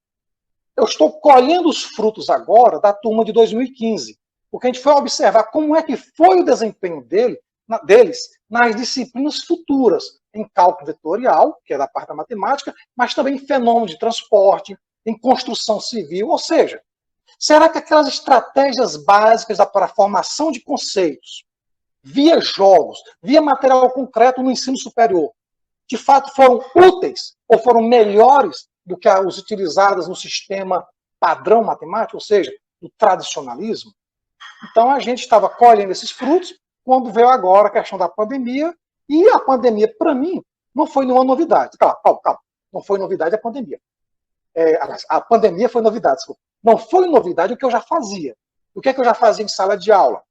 Eu estou colhendo os frutos agora da turma de 2015, porque a gente foi observar como é que foi o desempenho deles nas disciplinas futuras, em cálculo vetorial, que é da parte da matemática, mas também em fenômeno de transporte, em construção civil, ou seja, será que aquelas estratégias básicas para a formação de conceitos, via jogos, via material concreto no ensino superior, de fato foram úteis ou foram melhores do que as utilizadas no sistema padrão matemático, ou seja, do tradicionalismo? Então a gente estava colhendo esses frutos quando veio agora a questão da pandemia, e a pandemia, para mim, não foi nenhuma novidade. Calma. Não foi novidade a pandemia. A pandemia foi novidade, desculpa. Não foi novidade o que eu já fazia. O que é que eu já fazia em sala de aula?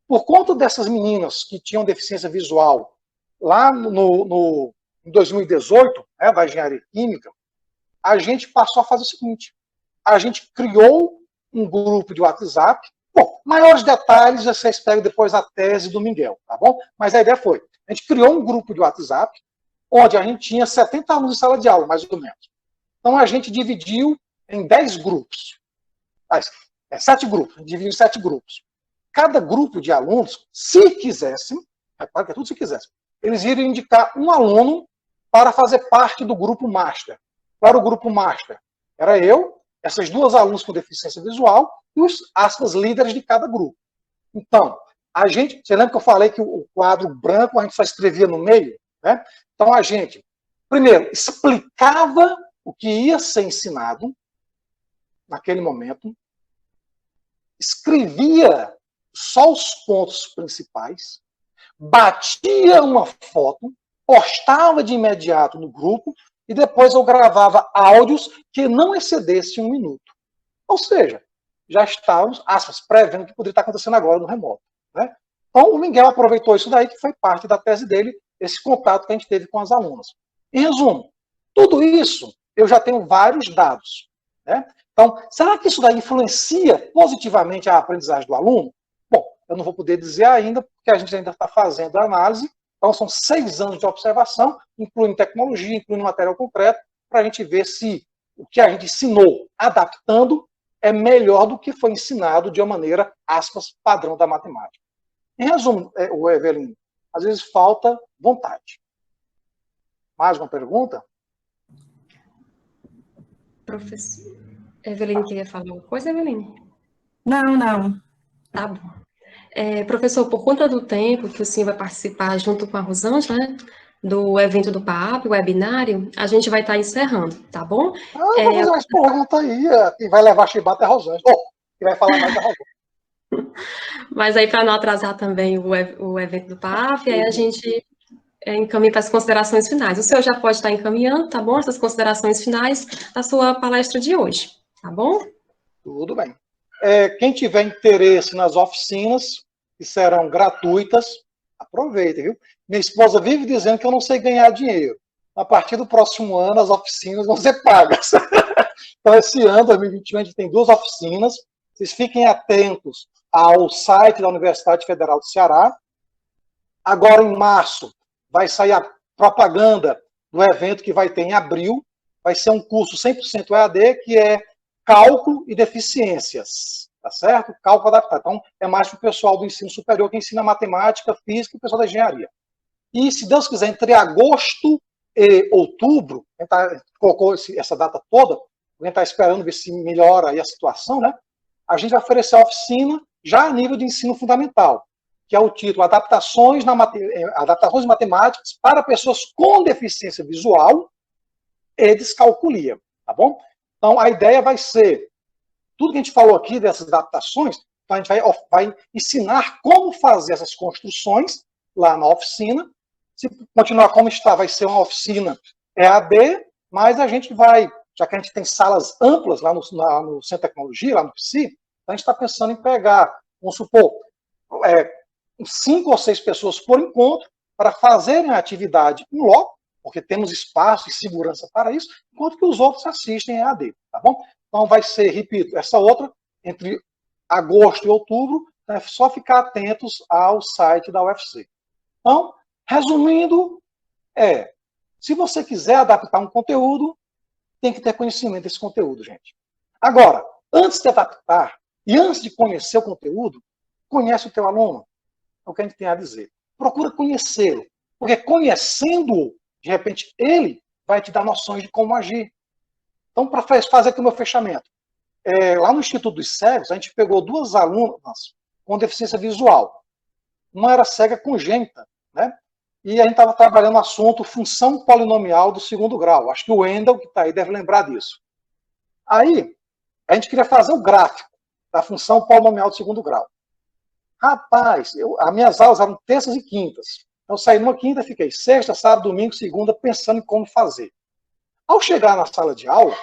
Por conta dessas meninas que tinham deficiência visual, lá em 2018, né, da engenharia química, a gente passou a fazer o seguinte, a gente criou um grupo de WhatsApp. Bom, maiores detalhes vocês pegam depois na tese do Miguel, tá bom? Mas a ideia foi, a gente criou um grupo de WhatsApp, onde a gente tinha 70 alunos em sala de aula, mais ou menos. Então, a gente dividiu em 10 grupos. 7 grupos. A gente dividiu em 7 grupos. Cada grupo de alunos, se quisessem, claro que é tudo se quisessem, eles iriam indicar um aluno para fazer parte do grupo master. Qual era o grupo master? Era eu, essas 2 alunas com deficiência visual e os, aspas, líderes de cada grupo. Então, você lembra que eu falei que o quadro branco a gente só escrevia no meio? Né? Então, a gente, primeiro, explicava o que ia ser ensinado naquele momento, escrevia só os pontos principais, batia uma foto, postava de imediato no grupo e depois eu gravava áudios que não excedessem 1 minuto. Ou seja, já estávamos, aspas, prevendo o que poderia estar acontecendo agora no remoto. Né? Então, o Miguel aproveitou isso daí, que foi parte da tese dele, esse contato que a gente teve com as alunas. Em resumo, tudo isso eu já tenho vários dados. Né? Então, será que isso daí influencia positivamente a aprendizagem do aluno? Bom, eu não vou poder dizer ainda, porque a gente ainda está fazendo a análise. Então, são 6 anos de observação, incluindo tecnologia, incluindo material concreto, para a gente ver se o que a gente ensinou adaptando é melhor do que foi ensinado de uma maneira, aspas, padrão da matemática. Em resumo, o Evelyn, às vezes falta vontade. Mais uma pergunta? Professor. Eveline queria falar alguma coisa, Eveline? Não. Tá bom. Professor, por conta do tempo que o senhor vai participar junto com a Rosângela, né, do evento do PAP, o webinário, a gente vai estar encerrando, tá bom? Vou fazer umas perguntas aí. Quem vai levar a chibata é a Rosângela. Quem vai falar mais é a Rosângela. Mas aí, para não atrasar também o evento do PAF, aí a gente encaminha para as considerações finais. O senhor já pode estar encaminhando, tá bom? Essas considerações finais da sua palestra de hoje, tá bom? Tudo bem. Quem tiver interesse nas oficinas, que serão gratuitas, aproveita, viu? Minha esposa vive dizendo que eu não sei ganhar dinheiro. A partir do próximo ano, as oficinas vão ser pagas. Então, esse ano, 2021, a gente tem 2 oficinas. Vocês fiquem atentos ao site da Universidade Federal do Ceará. Agora, em março, vai sair a propaganda do evento que vai ter em abril. Vai ser um curso 100% EAD, que é cálculo e deficiências, tá certo? Cálculo adaptado. Então, é mais para o pessoal do ensino superior que ensina matemática, física e o pessoal da engenharia. E, se Deus quiser, entre agosto e outubro, a gente colocou essa data toda, a gente está esperando ver se melhora aí a situação, né? A gente vai oferecer a oficina já a nível de ensino fundamental, que é o título Adaptações Matemáticas para Pessoas com Deficiência Visual e Descalculia, tá bom? Então, a ideia vai ser, tudo que a gente falou aqui dessas adaptações, então a gente vai ensinar como fazer essas construções lá na oficina. Se continuar como está, vai ser uma oficina EAD, mas a gente vai, já que a gente tem salas amplas lá no Centro de Tecnologia, lá no PSI, a gente está pensando em pegar, vamos supor, 5 ou 6 pessoas por encontro para fazerem a atividade em loco, porque temos espaço e segurança para isso, enquanto que os outros assistem em EAD, tá bom? Então vai ser, repito, essa outra, entre agosto e outubro, é só ficar atentos ao site da UFC. Então, resumindo, se você quiser adaptar um conteúdo, tem que ter conhecimento desse conteúdo, gente. Agora, antes de adaptar e antes de conhecer o conteúdo, conhece o teu aluno. É o que a gente tem a dizer. Procura conhecê-lo, porque conhecendo-o, de repente, ele vai te dar noções de como agir. Então, para fazer aqui o meu fechamento, lá no Instituto dos Cegos, a gente pegou 2 alunas com deficiência visual. Uma era cega congênita, né? E a gente estava trabalhando o assunto função polinomial do 2º grau. Acho que o Wendel, que está aí, deve lembrar disso. Aí, a gente queria fazer o gráfico da função polinomial do 2º grau. Rapaz, as minhas aulas eram terças e quintas. Eu saí numa quinta, fiquei sexta, sábado, domingo, segunda, pensando em como fazer. Ao chegar na sala de aula,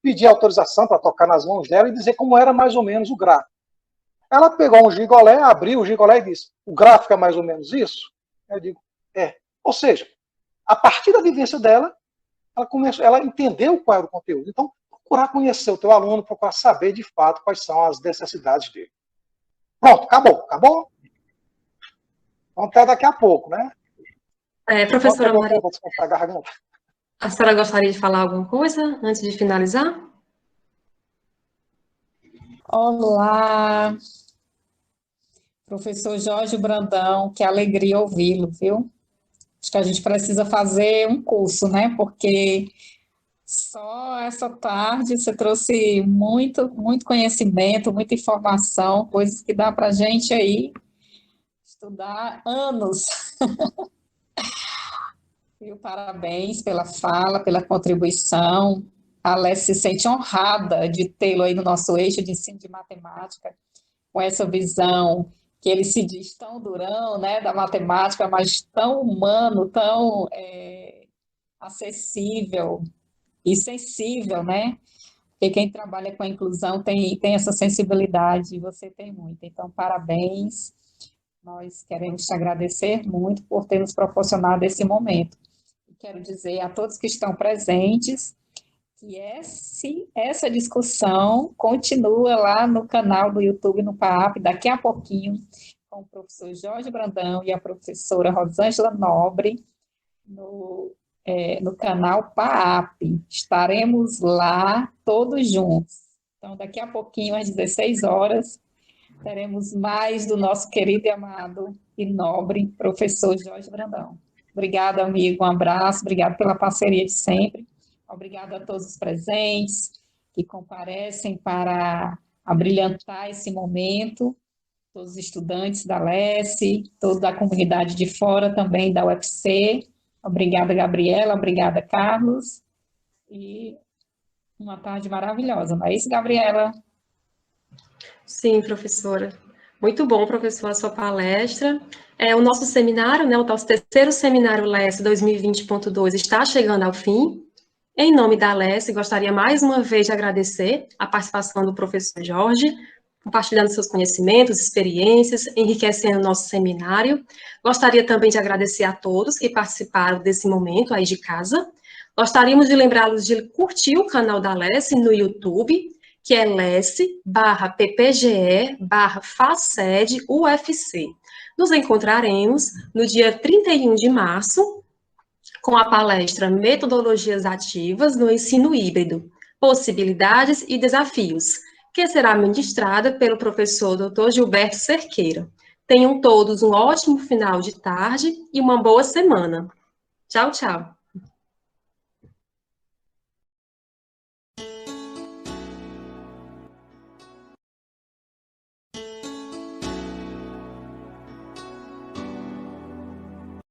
pedi autorização para tocar nas mãos dela e dizer como era mais ou menos o gráfico. Ela pegou um gigolé, abriu o gigolé e disse, o gráfico é mais ou menos isso? Eu digo, Ou seja, a partir da vivência dela, ela entendeu qual era o conteúdo. Então, procurar conhecer o teu aluno, procurar saber de fato quais são as necessidades dele. Pronto, acabou? Então, até daqui a pouco, né? Professora Maria, Vou descontar a garganta. a senhora gostaria de falar alguma coisa antes de finalizar? Olá, professor Jorge Brandão, que alegria ouvi-lo, viu? Acho que a gente precisa fazer um curso, né? Porque só essa tarde você trouxe muito, muito conhecimento, muita informação, coisas que dá para a gente aí estudar anos. Viu? Parabéns pela fala, pela contribuição. A Alessia se sente honrada de tê-lo aí no nosso eixo de ensino de matemática, com essa visão que ele se diz tão durão, né, da matemática, mas tão humano, tão acessível e sensível, né? Porque quem trabalha com a inclusão tem essa sensibilidade, e você tem muito. Então, parabéns. Nós queremos te agradecer muito por ter nos proporcionado esse momento. E quero dizer a todos que estão presentes que essa discussão continua lá no canal do YouTube, no PAP, daqui a pouquinho, com o professor Jorge Brandão e a professora Rosângela Nobre, no canal PAP. Estaremos lá todos juntos. Então, daqui a pouquinho, às 16 horas, teremos mais do nosso querido e amado e nobre professor Jorge Brandão. Obrigada, amigo, um abraço, obrigado pela parceria de sempre. Obrigado a todos os presentes que comparecem para abrilhantar esse momento, todos os estudantes da LESE, toda a comunidade de fora também da UFC. Obrigada, Gabriela, obrigada, Carlos, e uma tarde maravilhosa, não é isso, Gabriela? Sim, professora. Muito bom, professor, a sua palestra. O nosso seminário, né, o nosso terceiro seminário LESE 2020.2 está chegando ao fim. Em nome da LESE, gostaria mais uma vez de agradecer a participação do professor Jorge, compartilhando seus conhecimentos, experiências, enriquecendo o nosso seminário. Gostaria também de agradecer a todos que participaram desse momento aí de casa. Gostaríamos de lembrá-los de curtir o canal da LESE no YouTube, que é lese/ppge/faced-ufc. Nos encontraremos no dia 31 de março, com a palestra Metodologias Ativas no Ensino Híbrido, Possibilidades e Desafios, que será ministrada pelo professor Dr. Gilberto Cerqueira. Tenham todos um ótimo final de tarde e uma boa semana. Tchau, tchau.